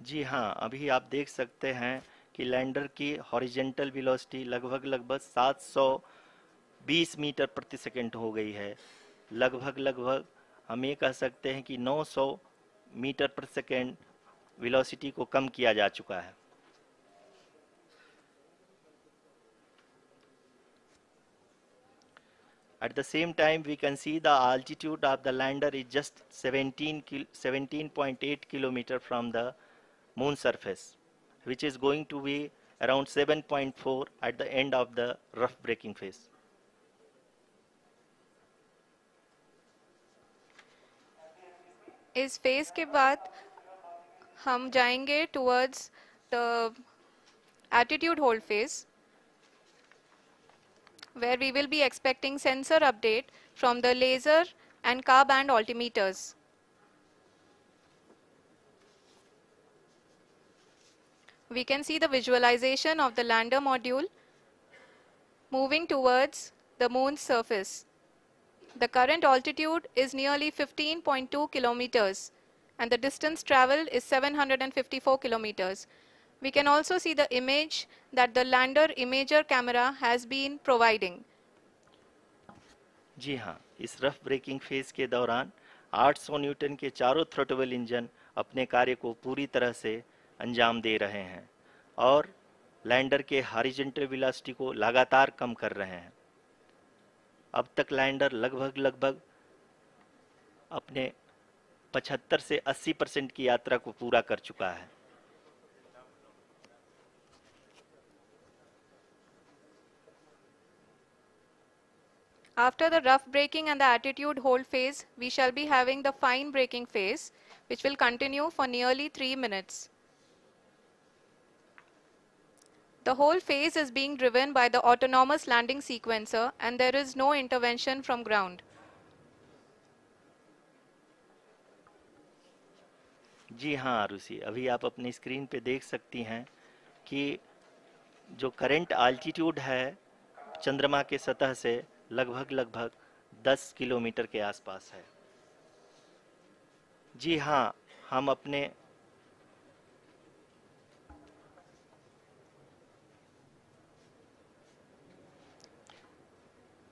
Speaker 1: जी हाँ, अभी आप देख सकते हैं कि lander की horizontal velocity लगभग 720 metre प्रति सेकंड हो गई है। लगभग हम ये कह सकते हैं कि 900 मीटर प्रति सेकंड वेलोसिटी को कम किया जा चुका है। At the same time, we can see the altitude of the lander is just 17.8 kilometer from the moon surface, which is going to be around 7.4 at the end of the rough braking phase.
Speaker 2: इस phase के बाद हम जाएंगे towards the attitude hold phase, where we will be expecting sensor update from the laser and car band altimeters. We can see the visualization of the lander module moving towards the moon's surface. The current altitude is nearly 15.2 kilometers and the distance traveled is 754 kilometers. We can also see the image that the lander imager camera has been providing.
Speaker 1: जी हाँ, इस rough breaking phase के दौरान 800 Newton के चारों throttle engine अपने कार्य को पूरी तरह से अंजाम दे रहे हैं और लैंडर के हॉरिजॉन्टल वेलोसिटी को लगातार कम कर रहे हैं। अब तक लैंडर लगभग अपने 75 से 80% की यात्रा को पूरा कर चुका है।
Speaker 2: After the rough braking and the attitude hold phase, we shall be having the fine braking phase, which will continue for nearly 3 minutes. The whole phase is being driven by the autonomous landing sequencer and there is no intervention from ground.
Speaker 1: जी हाँ आरुषि, अभी आप अपनी screen पे देख सकती हैं कि जो करंट आल्टीट्यूड है चंद्रमा के सतह से लगभग 10 किलोमीटर के आसपास है। जी हाँ, हम अपने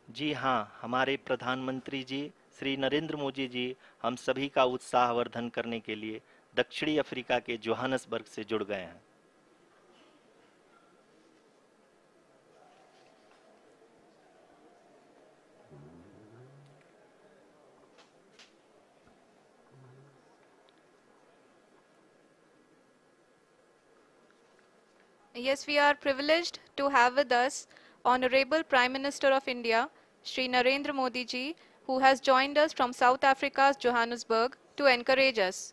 Speaker 1: जी हाँ, हमारे प्रधानमंत्री जी श्री नरेंद्र मोदी जी हम सभी का उत्साहवर्धन करने के लिए दक्षिणी अफ्रीका के जोहानसबर्ग से जुड़ गए हैं।
Speaker 2: Yes, we are privileged to have with us Honorable Prime Minister of India, Shri Narendra Modi ji, who has joined us from South Africa's Johannesburg to encourage us.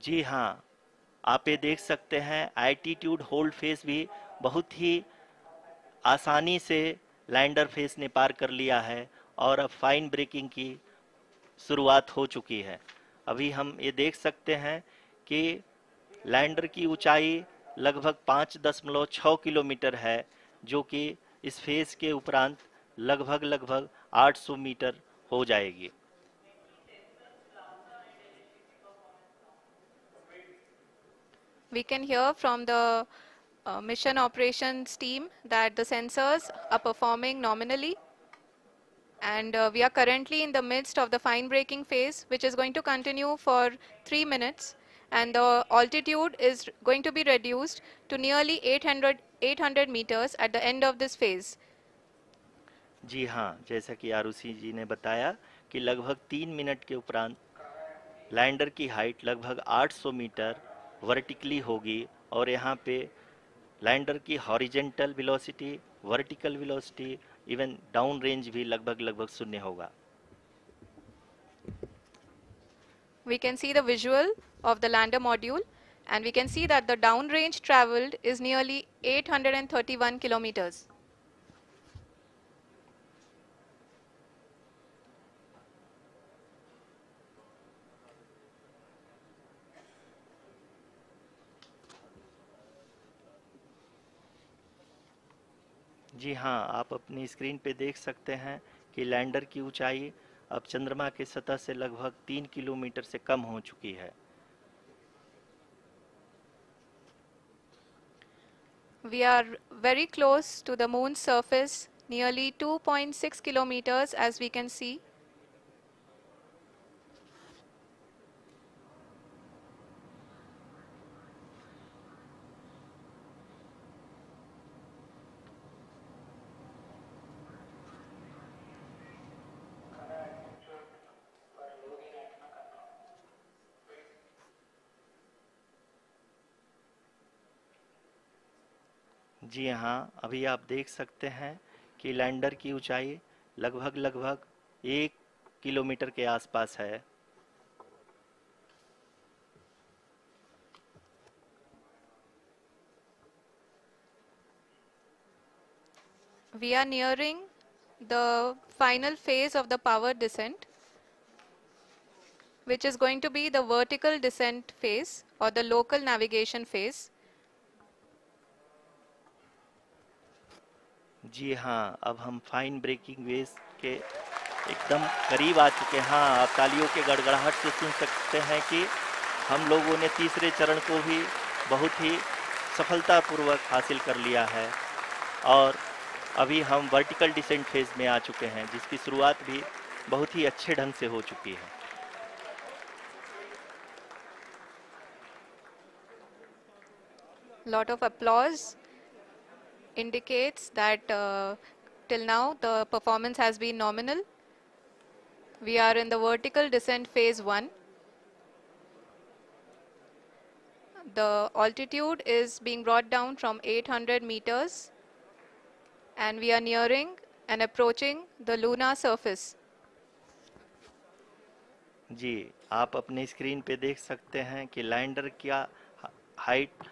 Speaker 1: जी हाँ, आप ये देख सकते हैं एल्टीट्यूड होल्ड फेस भी बहुत ही आसानी से लैंडर फेस ने पार कर लिया है और अब फाइन ब्रेकिंग की शुरुआत हो चुकी है। अभी हम ये देख सकते हैं कि लैंडर की ऊंचाई लगभग 5.6 किलोमीटर है, जो कि इस फेज के उपरांत लगभग 800 मीटर हो जाएगी।
Speaker 2: We can hear from the mission operations team that the sensors are performing nominally, and we are currently in the midst of the fine braking phase, which is going to continue for 3 minutes, and the altitude is going to be reduced to nearly 800 meters at the end of this phase.
Speaker 1: जी हाँ, जैसा कि आरुषि जी ने बताया कि लगभग 3 minute के उपरांत lander की हाइट लगभग 800 मीटर वर्टिकली होगी और यहाँ पे लैंडर की horizontal velocity, vertical velocity, even down range भी लगभग शून्य होगा।
Speaker 2: We can see the visual of the lander module, and we can see that the downrange traveled is nearly 831 kilometers.
Speaker 1: जी हाँ, आप अपनी स्क्रीन पे देख सकते हैं कि लैंडर की ऊंचाई अब चंद्रमा के सतह से लगभग 3 किलोमीटर से कम हो चुकी है।
Speaker 2: We are very close to the moon's surface, nearly 2.6 kilometers as we can see.
Speaker 1: जी हाँ, अभी आप देख सकते हैं कि लैंडर की ऊंचाई लगभग 1 किलोमीटर के आसपास है।
Speaker 2: We are nearing the final phase of the power descent, which is going to be the vertical descent phase or the local navigation phase.
Speaker 1: जी हाँ, अब हम फाइन ब्रेकिंग वेव्स के एकदम करीब आ चुके हैं। हाँ, आप तालियों के गड़गड़ाहट से सुन सकते हैं कि हम लोगों ने तीसरे चरण को भी बहुत ही सफलतापूर्वक हासिल कर लिया है और अभी हम वर्टिकल डिसेंट फेज में आ चुके हैं, जिसकी शुरुआत भी बहुत ही अच्छे ढंग से हो चुकी है।
Speaker 2: Lot of applause indicates that till now the performance has been nominal. We are in the vertical descent phase 1. The altitude is being brought down from 800 meters and we are nearing and approaching the lunar surface.
Speaker 1: जी, आप अपने screen पे देख सकते हैं कि lander का height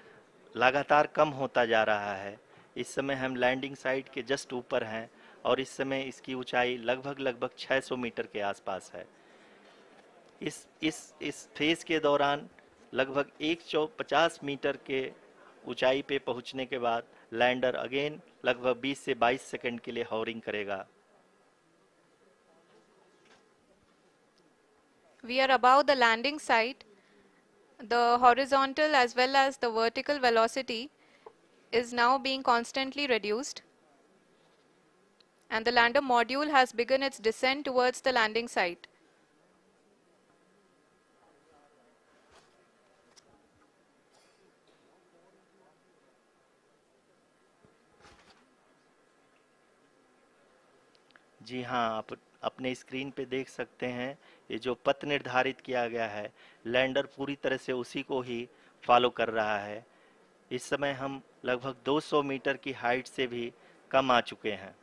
Speaker 1: लगातार कम होता जा रहा है। इस समय हम लैंडिंग साइट के जस्ट ऊपर हैं और इस समय इसकी ऊंचाई लगभग 600 मीटर के आसपास है। इस फेज के दौरान लगभग 150 मीटर के ऊंचाई पे पहुंचने के बाद लैंडर अगेन लगभग 20 से 22 सेकंड के लिए हॉवरिंग करेगा।
Speaker 2: We are above the landing site. The horizontal as well as the vertical velocity is now being constantly reduced. And the lander module has begun its descent towards the landing site.
Speaker 1: जी हाँ, आप अपने screen पे देख सकते हैं ये जो पथ निर्धारित किया गया है, लैंडर पूरी तरह से उसी को ही फॉलो कर रहा है। इस समय हम लगभग 200 मीटर की हाइट से भी कम आ चुके हैं।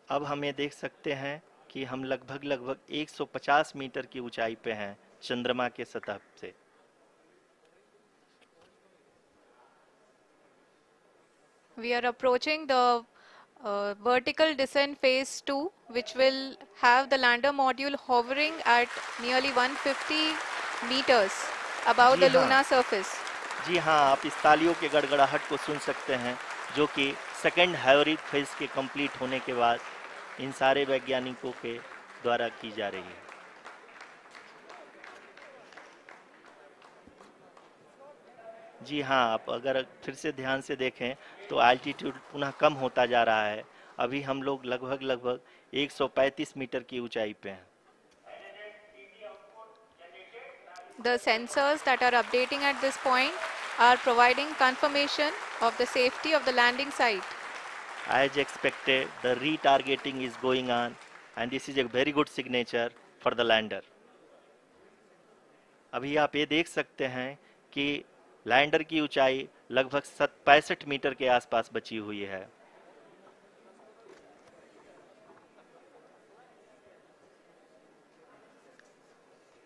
Speaker 1: अब हम ये देख सकते हैं कि हम लगभग 150 मीटर की ऊंचाई पे हैं चंद्रमा के सतह से।
Speaker 2: We are approaching the vertical descent phase 2, which will have the lander module hovering at nearly 150 meters above
Speaker 1: ji
Speaker 2: the
Speaker 1: हाँ,
Speaker 2: lunar surface.
Speaker 1: जी हाँ, आप इस तालियों के गड़गड़ाहट को सुन सकते हैं, जो कि सेकंड हाइब्रिड फेज के कंप्लीट होने के बाद इन सारे वैज्ञानिकों के द्वारा की जा रही है। जी हाँ, आप अगर फिर से ध्यान से देखें तो एल्टीट्यूड पुनः कम होता जा रहा है। अभी हम लोग लगभग 135 मीटर की ऊंचाई पे हैं।
Speaker 2: The sensors that are updating at this point are providing confirmation of the safety of the landing site.
Speaker 1: As expected, the retargeting is going on and this is a very good signature for the lander. अभी आप ये देख सकते हैं कि lander की ऊंचाई लगभग 65 मीटर के आसपास बची हुई है।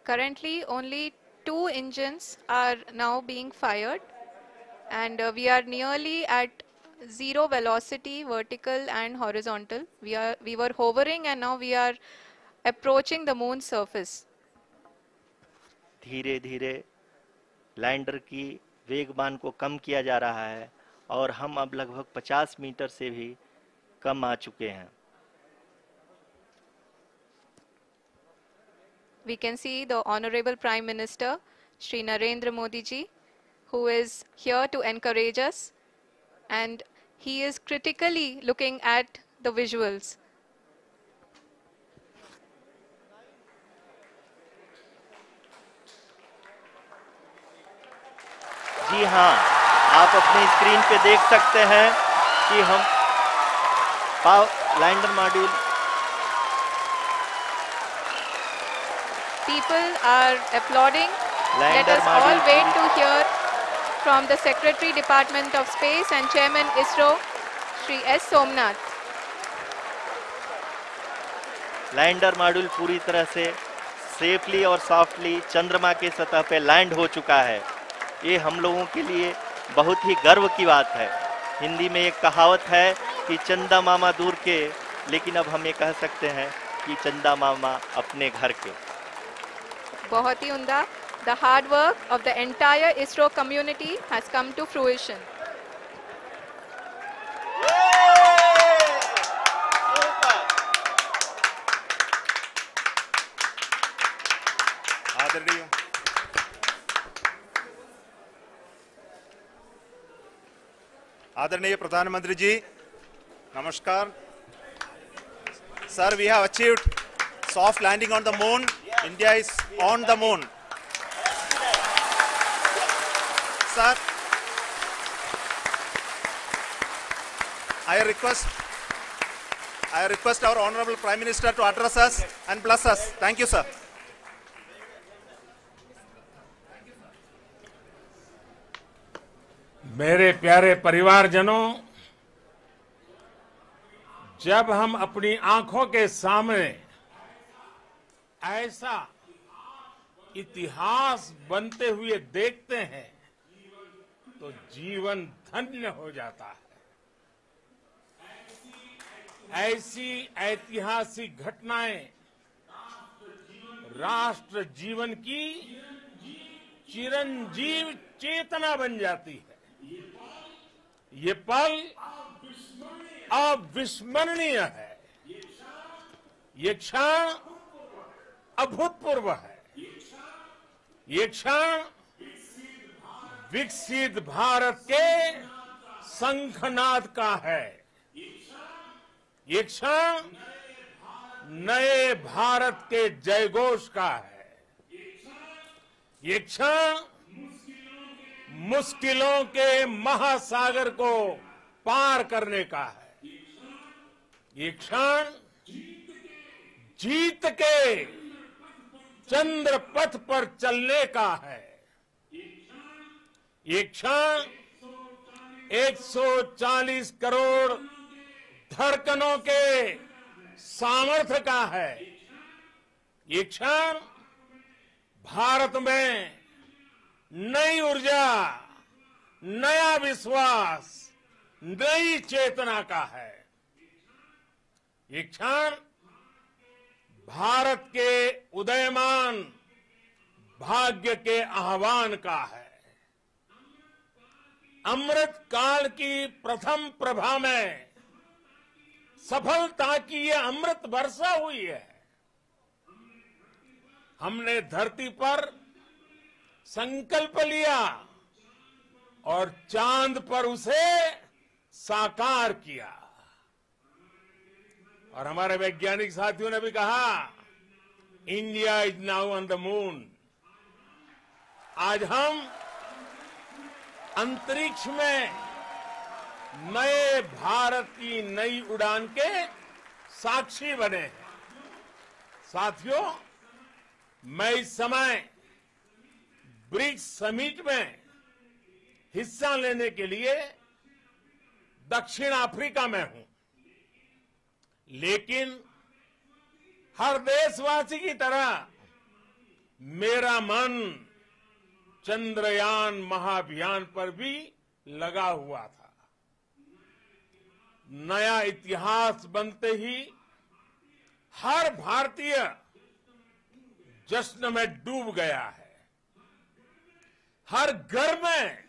Speaker 2: Currently, only 2 engines are now being fired, and we are nearly at zero velocity, vertical and horizontal. We were hovering, and now we are approaching the moon's surface.
Speaker 1: धीरे धीरे लैंडर की वेगमान को कम किया जा रहा है और हम अब लगभग 50 मीटर से भी कम आ चुके हैं।
Speaker 2: We can see the Honorable Prime Minister, Shri Narendra Modi ji, who is here to encourage us, and he is critically looking at the visuals.
Speaker 1: जी हाँ, आप अपनी स्क्रीन पे देख सकते हैं कि हम lander module
Speaker 2: People are applauding. Let
Speaker 1: lander
Speaker 2: us all
Speaker 1: module
Speaker 2: wait to hear from the Secretary Department of Space and Chairman ISRO, Shri S. Somnath.
Speaker 1: Lander module पूरी तरह से सेफली और सॉफ्टली चंद्रमा के सतह पे लैंड हो चुका है। ये हम लोगों के लिए बहुत ही गर्व की बात है। हिंदी में एक कहावत है कि चंदा मामा दूर के, लेकिन अब हम ये कह सकते हैं कि चंदा मामा अपने घर के।
Speaker 2: बहुत ही उम्दा। The hard work of the entire ISRO community has come to fruition.
Speaker 3: आदरणीय आदरणीय प्रधानमंत्री जी, नमस्कार। Sir, we have achieved soft landing on the moon. India is on the moon. Sir, I request our Honorable Prime Minister to address us and bless us. Thank you, sir.
Speaker 4: मेरे प्यारे परिवारजनों, जब हम अपनी आंखों के सामने ऐसा इतिहास बनते हुए देखते हैं तो जीवन धन्य हो जाता है। ऐसी ऐतिहासिक घटनाएं राष्ट्र जीवन की चिरंजीव चेतना बन जाती है। ये पल अविस्मरणीय है। ये क्षण अभूतपूर्व है। ये क्षण विकसित भारत के शंखनाद का है। ये क्षण नए भारत के जयघोष का है। ये क्षण मुश्किलों के महासागर को पार करने का है। ये क्षण जीत के चंद्र पथ पर चलने का है। ये क्षण 140 करोड़ धड़कनों के सामर्थ्य का है। ये क्षण भारत में नई ऊर्जा, नया विश्वास, नई चेतना का है। ये क्षण भारत के उदयमान भाग्य के आह्वान का है। अमृत काल की प्रथम प्रभा में सफलता की ये अमृत वर्षा हुई है। हमने धरती पर संकल्प लिया और चांद पर उसे साकार किया। और हमारे वैज्ञानिक साथियों ने भी कहा, India is now on the moon. आज हम अंतरिक्ष में नए भारत की नई उड़ान के साक्षी बने हैं। साथियों, मैं इस समय ब्रिक्स समिट में हिस्सा लेने के लिए दक्षिण अफ्रीका में हूं, लेकिन हर देशवासी की तरह मेरा मन चंद्रयान महाअभियान पर भी लगा हुआ था। नया इतिहास बनते ही हर भारतीय जश्न में डूब गया है। हर घर में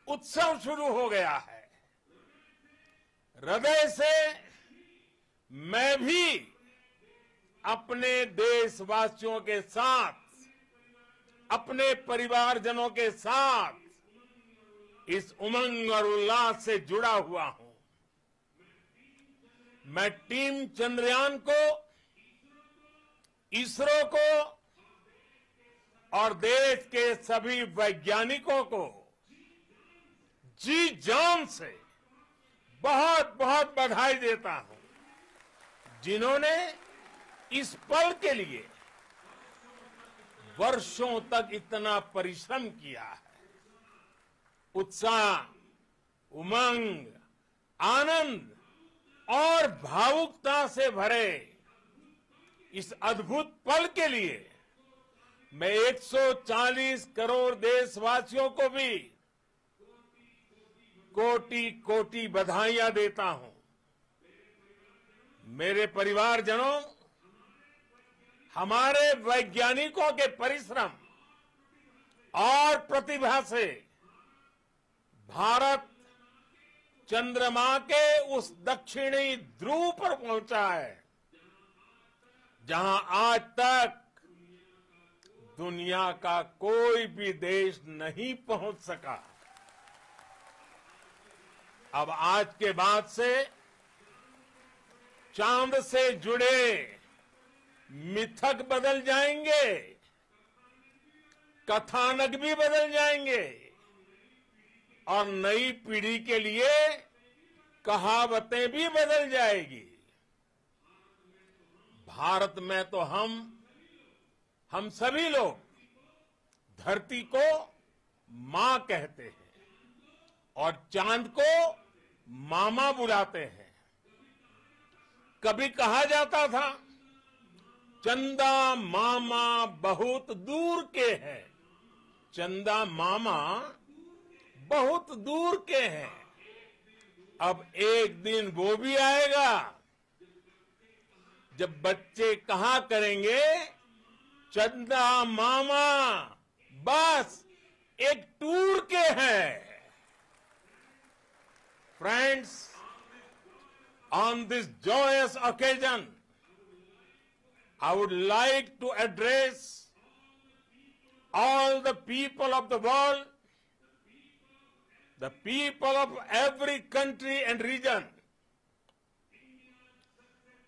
Speaker 4: उत्सव शुरू हो गया है। हृदय से मैं भी अपने देशवासियों के साथ, अपने परिवारजनों के साथ इस उमंग और उल्लास से जुड़ा हुआ हूं। मैं टीम चंद्रयान को, इसरो को और देश के सभी वैज्ञानिकों को जी जान से बहुत बहुत बधाई देता हूं, जिन्होंने इस पल के लिए वर्षों तक इतना परिश्रम किया है। उत्साह, उमंग, आनंद और भावुकता से भरे इस अद्भुत पल के लिए मैं 140 करोड़ देशवासियों को भी कोटि कोटि बधाइयां देता हूं। मेरे परिवारजनों, हमारे वैज्ञानिकों के परिश्रम और प्रतिभा से भारत चंद्रमा के उस दक्षिणी ध्रुव पर पहुंचा है जहां आज तक दुनिया का कोई भी देश नहीं पहुंच सका। अब आज के बाद से चांद से जुड़े मिथक बदल जाएंगे, कथानक भी बदल जाएंगे और नई पीढ़ी के लिए कहावतें भी बदल जाएगी। भारत में तो हम सभी लोग धरती को मां कहते हैं और चांद को मामा बुलाते हैं। कभी कहा जाता था चंदा मामा बहुत दूर के हैं, चंदा मामा बहुत दूर के हैं। अब एक दिन वो भी आएगा जब बच्चे कहा करेंगे चंदा मामा बस एक टूर के हैं। Friends, on this joyous occasion, I would like to address all the people of the world, the people of every country and region.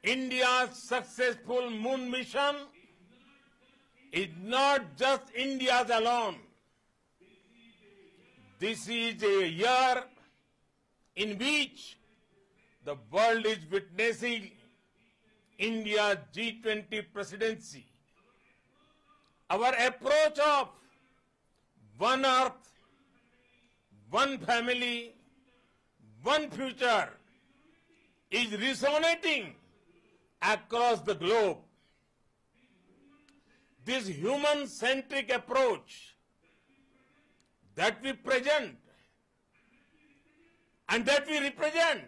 Speaker 4: India's successful moon mission is not just India's alone. This is a year in which the world is witnessing India's G20 presidency. Our approach of one earth, one family, one future is resonating across the globe. This human-centric approach that we present and that we represent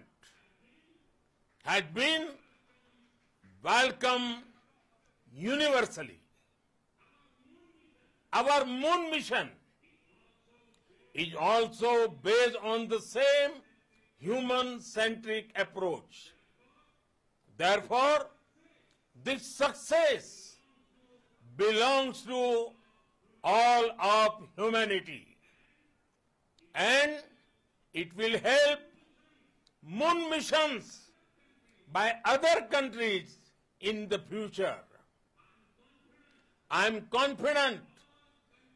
Speaker 4: has been welcomed universally. Our moon mission is also based on the same human-centric approach. Therefore, this success belongs to all of humanity, and it will help moon missions by other countries in the future. I am confident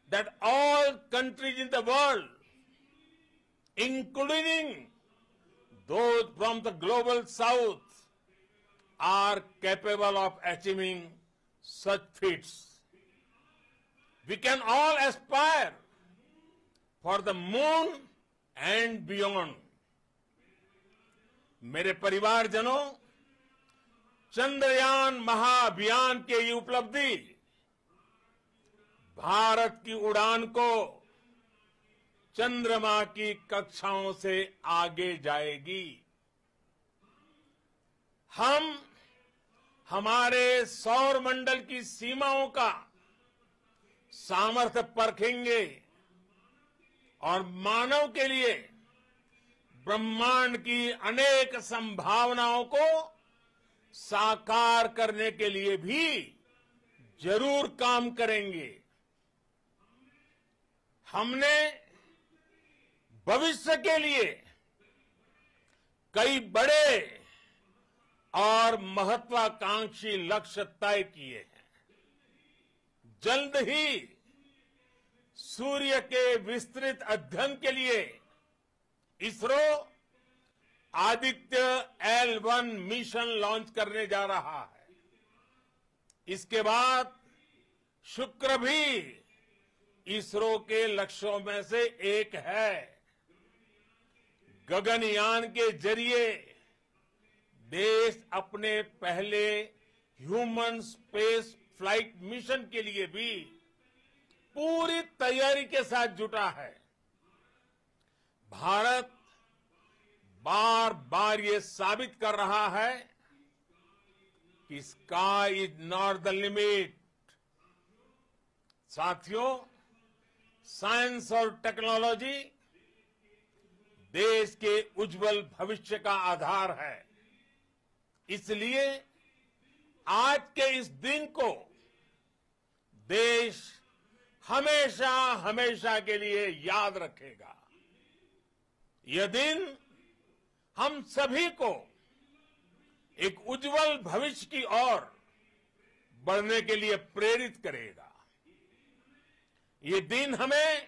Speaker 4: that all countries in the world, including those from the global south, are capable of achieving such feats. We can all aspire for the moon and beyond. मेरे परिवारजनों, चंद्रयान महाअभियान की ये उपलब्धि भारत की उड़ान को चंद्रमा की कक्षाओं से आगे जाएगी। हम हमारे सौर मंडल की सीमाओं का सामर्थ्य परखेंगे और मानव के लिए ब्रह्मांड की अनेक संभावनाओं को साकार करने के लिए भी जरूर काम करेंगे। हमने भविष्य के लिए कई बड़े और महत्वाकांक्षी लक्ष्य तय किए हैं। जल्द ही सूर्य के विस्तृत अध्ययन के लिए ISRO Aditya L1 mission launch करने जा रहा है। इसके बाद शुक्र भी इसरो के लक्ष्यों में से एक है। गगनयान के जरिए देश अपने पहले ह्यूमन स्पेस फ्लाइट मिशन के लिए भी पूरी तैयारी के साथ जुटा है। भारत बार बार ये साबित कर रहा है कि sky is not the limit. साथियों, साइंस और टेक्नोलॉजी देश के उज्जवल भविष्य का आधार है। इसलिए आज के इस दिन को देश हमेशा हमेशा के लिए याद रखेगा। यह दिन हम सभी को एक उज्जवल भविष्य की ओर बढ़ने के लिए प्रेरित करेगा। ये दिन हमें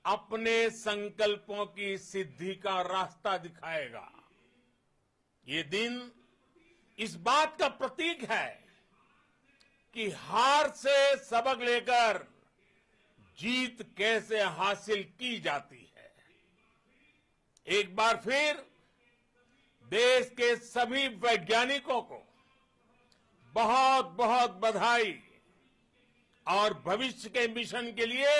Speaker 4: अपने संकल्पों की सिद्धि का रास्ता दिखाएगा। ये दिन इस बात का प्रतीक है कि हार से सबक लेकर जीत कैसे हासिल की जाती है। एक बार फिर देश के सभी वैज्ञानिकों को बहुत बहुत बधाई और भविष्य के मिशन के लिए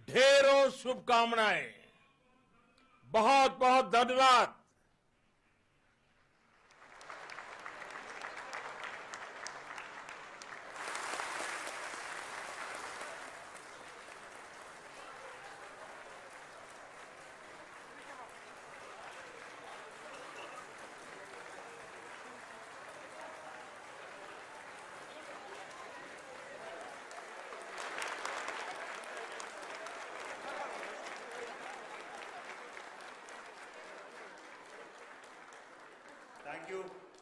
Speaker 4: ढेरों शुभकामनाएं। बहुत बहुत धन्यवाद।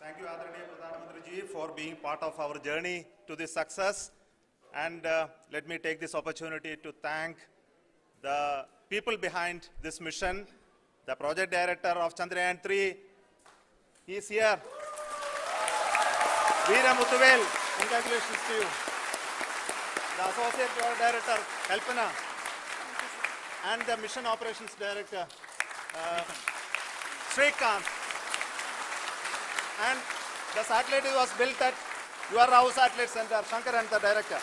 Speaker 3: Thank you, Adaraniya Pradhan Mantri ji, for being part of our journey to this success. And let me take this opportunity to thank the people behind this mission, the project director of Chandrayaan-3. He is here. Veera Muthuvel, congratulations to you. The associate project director, Kalpana, and the mission operations director, Srikanth. And the satellite was built at your Rao Satellite Center, Shankar and the director.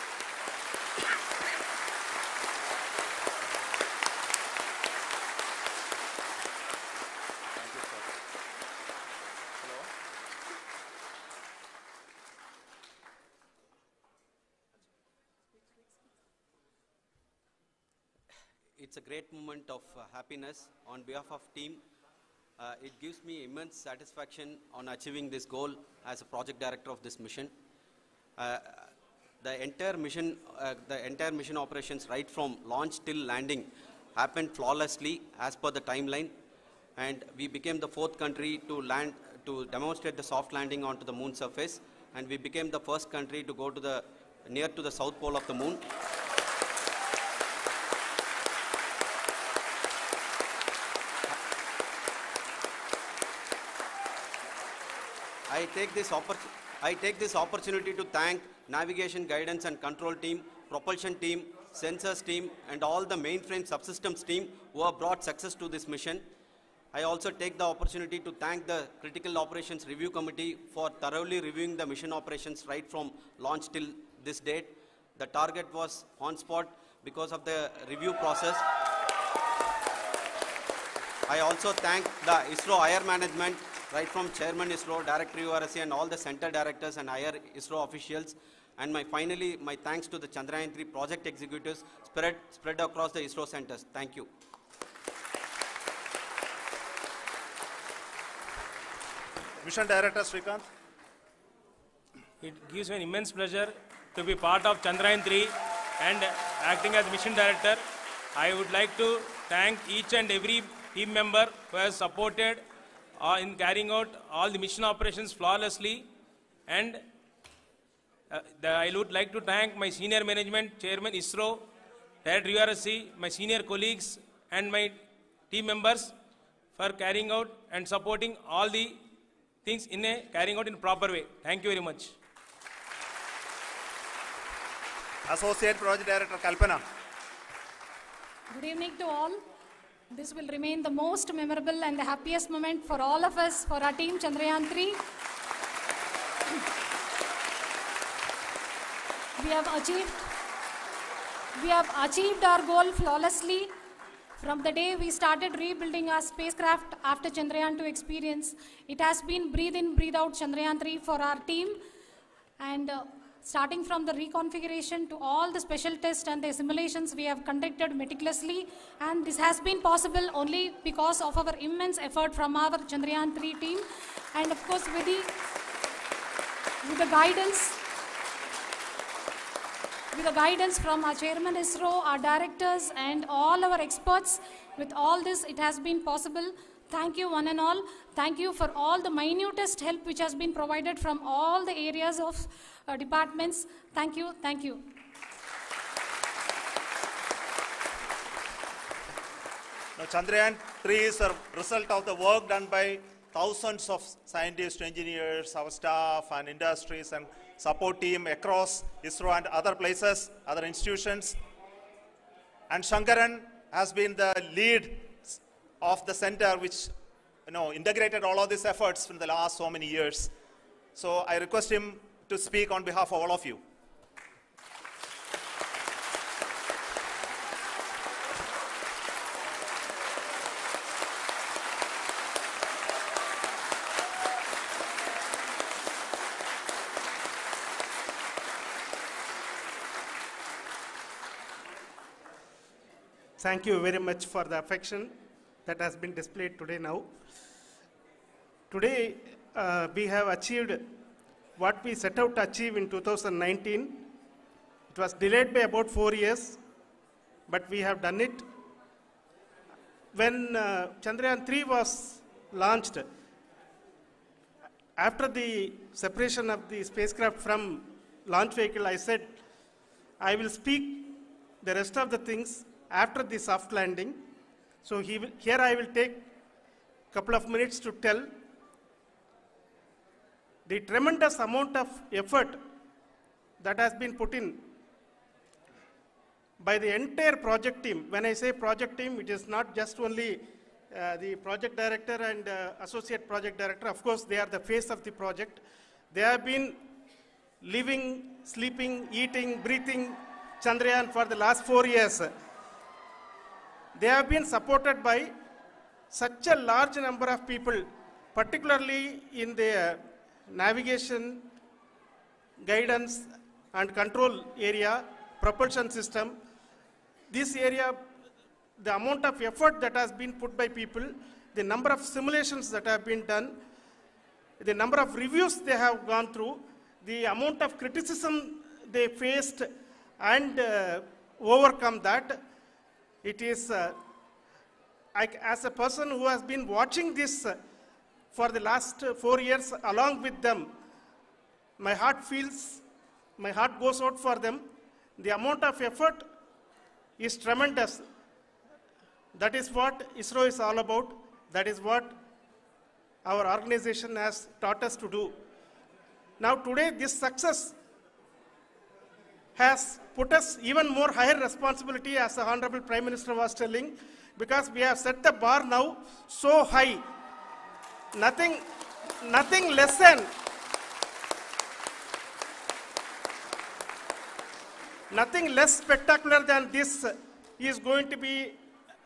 Speaker 3: Thank you, sir. Hello.
Speaker 5: It's a great moment of happiness on behalf of team. It gives me immense satisfaction on achieving this goal as a project director of this mission. The entire mission operations right from launch till landing happened flawlessly as per the timeline, and we became the 4th country to demonstrate the soft landing onto the moon surface, and we became the first country to go to near to the south pole of the moon. I take this opportunity to thank navigation, guidance and control team, propulsion team, sensors team and all the mainframe subsystems team who have brought success to this mission. I also take the opportunity to thank the Critical Operations Review Committee for thoroughly reviewing the mission operations right from launch till this date. The target was on spot because of the review process. I also thank the ISRO higher management, right from Chairman ISRO, Director URSC, and all the center directors and higher ISRO officials. And finally, my thanks to the Chandrayaan-3 project executives spread across the ISRO centers. Thank you.
Speaker 3: Mission Director Srikanth.
Speaker 6: It gives me an immense pleasure to be part of Chandrayaan-3 and acting as Mission Director. I would like to thank each and every team member who has supported in carrying out all the mission operations flawlessly, and I would like to thank my senior management, Chairman ISRO, Director URSC, my senior colleagues and my team members for carrying out and supporting all the things carrying out in a proper way. Thank you very much.
Speaker 3: Associate Project Director Kalpana.
Speaker 7: Good evening to all. This will remain the most memorable and the happiest moment for all of us, for our team Chandrayaan 3. We have achieved our goal flawlessly. From the day we started rebuilding our spacecraft after Chandrayaan 2 experience, it has been breathe in, breathe out Chandrayaan 3 for our team. And starting from the reconfiguration to all the special tests and the simulations we have conducted meticulously, and this has been possible only because of our immense effort from our Chandrayaan 3 team, and of course with the guidance from our chairman ISRO, our directors and all our experts. With all this, it has been possible. Thank you one and all. Thank you for all the minutest help which has been provided from all the areas of departments. Thank you. Thank you.
Speaker 3: Now, Chandrayaan 3 is a result of the work done by thousands of scientists, engineers, our staff and industries and support team across ISRO and other places, other institutions. And Shankaran has been the lead of the center which integrated all of these efforts in the last so many years. So I request him to speak on behalf of all of you.
Speaker 8: Thank you very much for the affection that has been displayed today now. Today, we have achieved what we set out to achieve in 2019. It was delayed by about 4 years, but we have done it. When Chandrayaan 3 was launched, after the separation of the spacecraft from launch vehicle, I said, I will speak the rest of the things after the soft landing. So here I will take a couple of minutes to tell the tremendous amount of effort that has been put in by the entire project team. When I say project team, it is not just only the project director and associate project director. Of course, they are the face of the project. They have been living, sleeping, eating, breathing Chandrayaan for the last 4 years. They have been supported by such a large number of people, particularly in the navigation, guidance and control area, propulsion system. This area, the amount of effort that has been put by people, the number of simulations that have been done, the number of reviews they have gone through, the amount of criticism they faced and overcome that. It is, as a person who has been watching this for the last 4 years along with them, my heart goes out for them. The amount of effort is tremendous. That is what ISRO is all about. That is what our organization has taught us to do. Now today, this success has put us even more higher responsibility, as the Honorable Prime Minister was telling, because we have set the bar now so high. Nothing less spectacular than this is going to be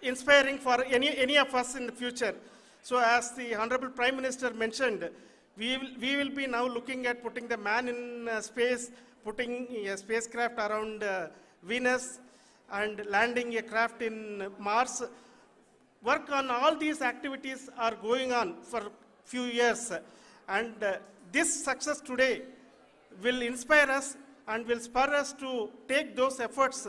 Speaker 8: inspiring for any of us in the future. So as the Honorable Prime Minister mentioned, we will be now looking at putting the man in space, putting a spacecraft around Venus and landing a craft in Mars. Work on all these activities are going on for few years, and this success today will inspire us and will spur us to take those efforts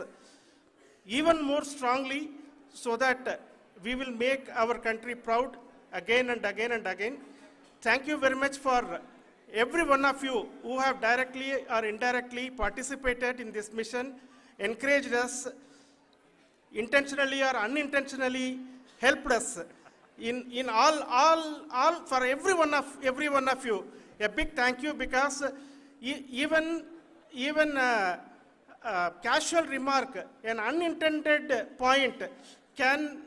Speaker 8: even more strongly, so that we will make our country proud again and again and again. Thank you very much for every one of you who have directly or indirectly participated in this mission, encouraged us, intentionally or unintentionally helped us in all for every one of you. A big thank you, because even casual remark, an unintended point can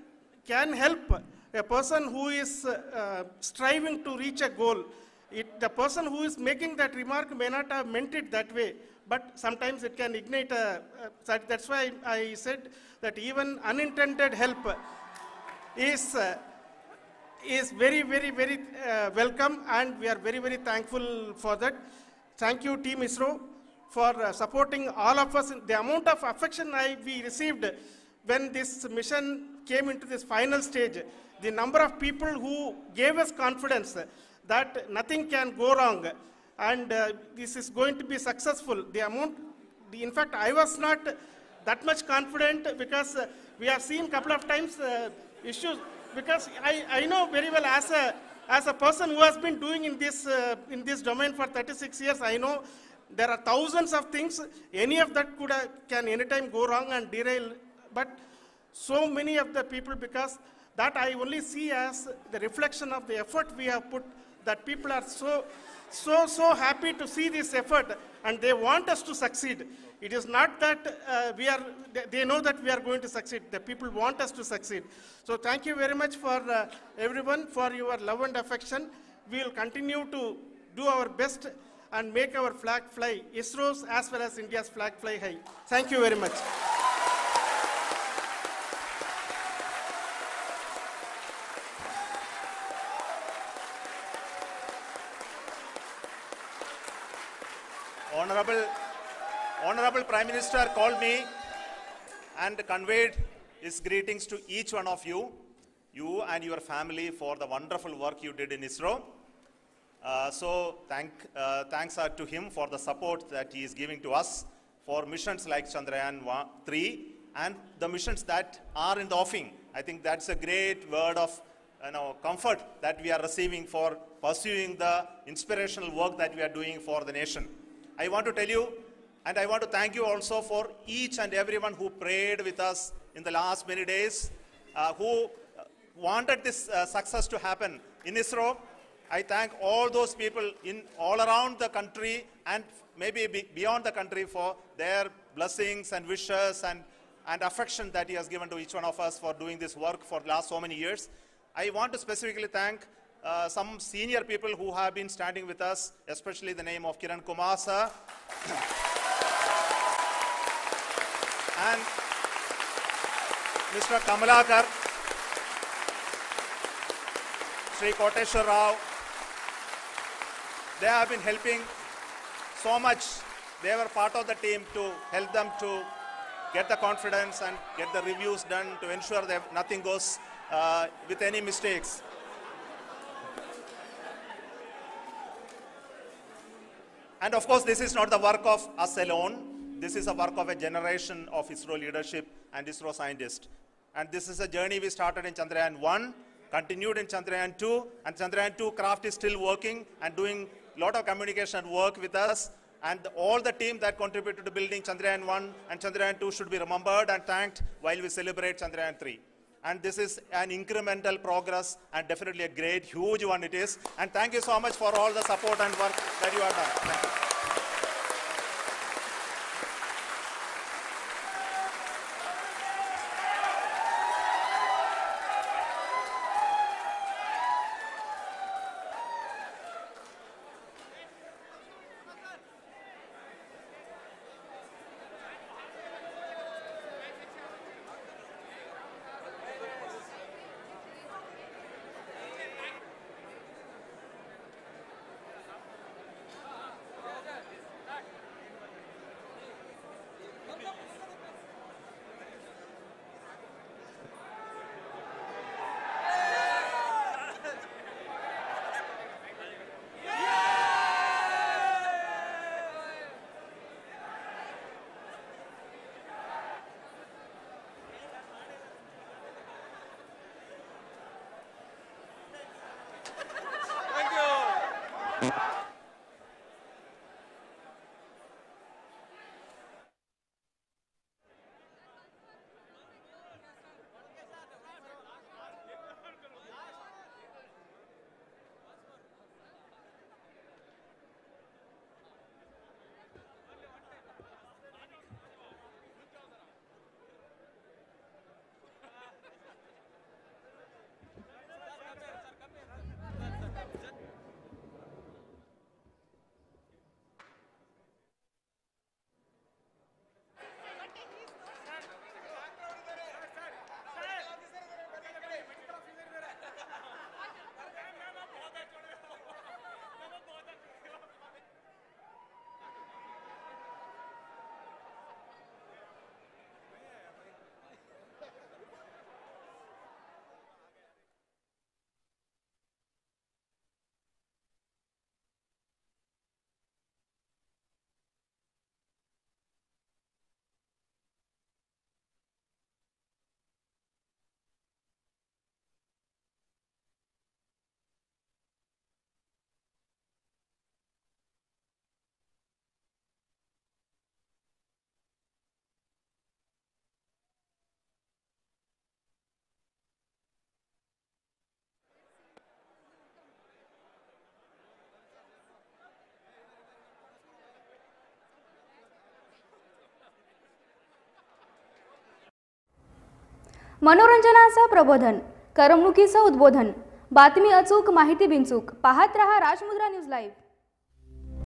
Speaker 8: help a person who is striving to reach a goal. The person who is making that remark may not have meant it that way, but sometimes it can ignite that's why I said that even unintended help is very, very, very welcome, and we are very, very thankful for that. Thank you, Team ISRO, for supporting all of us. The amount of affection we received when this mission came into this final stage, the number of people who gave us confidence that nothing can go wrong and this is going to be successful. In fact, I was not that much confident because we have seen a couple of times issues, because I know very well as a person who has been doing in this domain for 36 years, I know there are thousands of things. Any of that can anytime go wrong and derail. But so many of the people, because that I only see as the reflection of the effort we have put, that people are so happy to see this effort and they want us to succeed. It is not that they know that we are going to succeed. The people want us to succeed. So thank you very much for everyone for your love and affection. We will continue to do our best and make our flag fly, ISRO's as well as India's flag fly high. Thank you very much.
Speaker 3: Honorable Prime Minister called me and conveyed his greetings to each one of you and your family, for the wonderful work you did in ISRO. Thanks are to him for the support that he is giving to us for missions like Chandrayaan 3 and the missions that are in the offing. I think that's a great word of comfort that we are receiving for pursuing the inspirational work that we are doing for the nation. I want to tell you, and I want to thank you also for each and everyone who prayed with us in the last many days, who wanted this success to happen in ISRO. I thank all those people all around the country and maybe beyond the country for their blessings and wishes and affection that he has given to each one of us for doing this work for the last so many years. I want to specifically thank some senior people who have been standing with us, especially the name of Kiran Kumar sir and Mr. Kamalakar, Sri Koteshwar Rao. They have been helping so much. They were part of the team to help them to get the confidence and get the reviews done to ensure that nothing goes with any mistakes. And of course, this is not the work of us alone. This is a work of a generation of ISRO leadership and ISRO scientists. And this is a journey we started in Chandrayaan 1, continued in Chandrayaan 2, and Chandrayaan 2 craft is still working and doing a lot of communication work with us. And all the team that contributed to building Chandrayaan 1 and Chandrayaan 2 should be remembered and thanked while we celebrate Chandrayaan 3. And this is an incremental progress and definitely a great, huge one it is. And thank you so much for all the support and work that you have done. Thank you.
Speaker 9: मनोरंजनाचं प्रबोधन, करमणुकीचं उद्बोधन, बातमी अचूक, माहिती बिनचूक. पाहत रहा राजमुद्रा news live.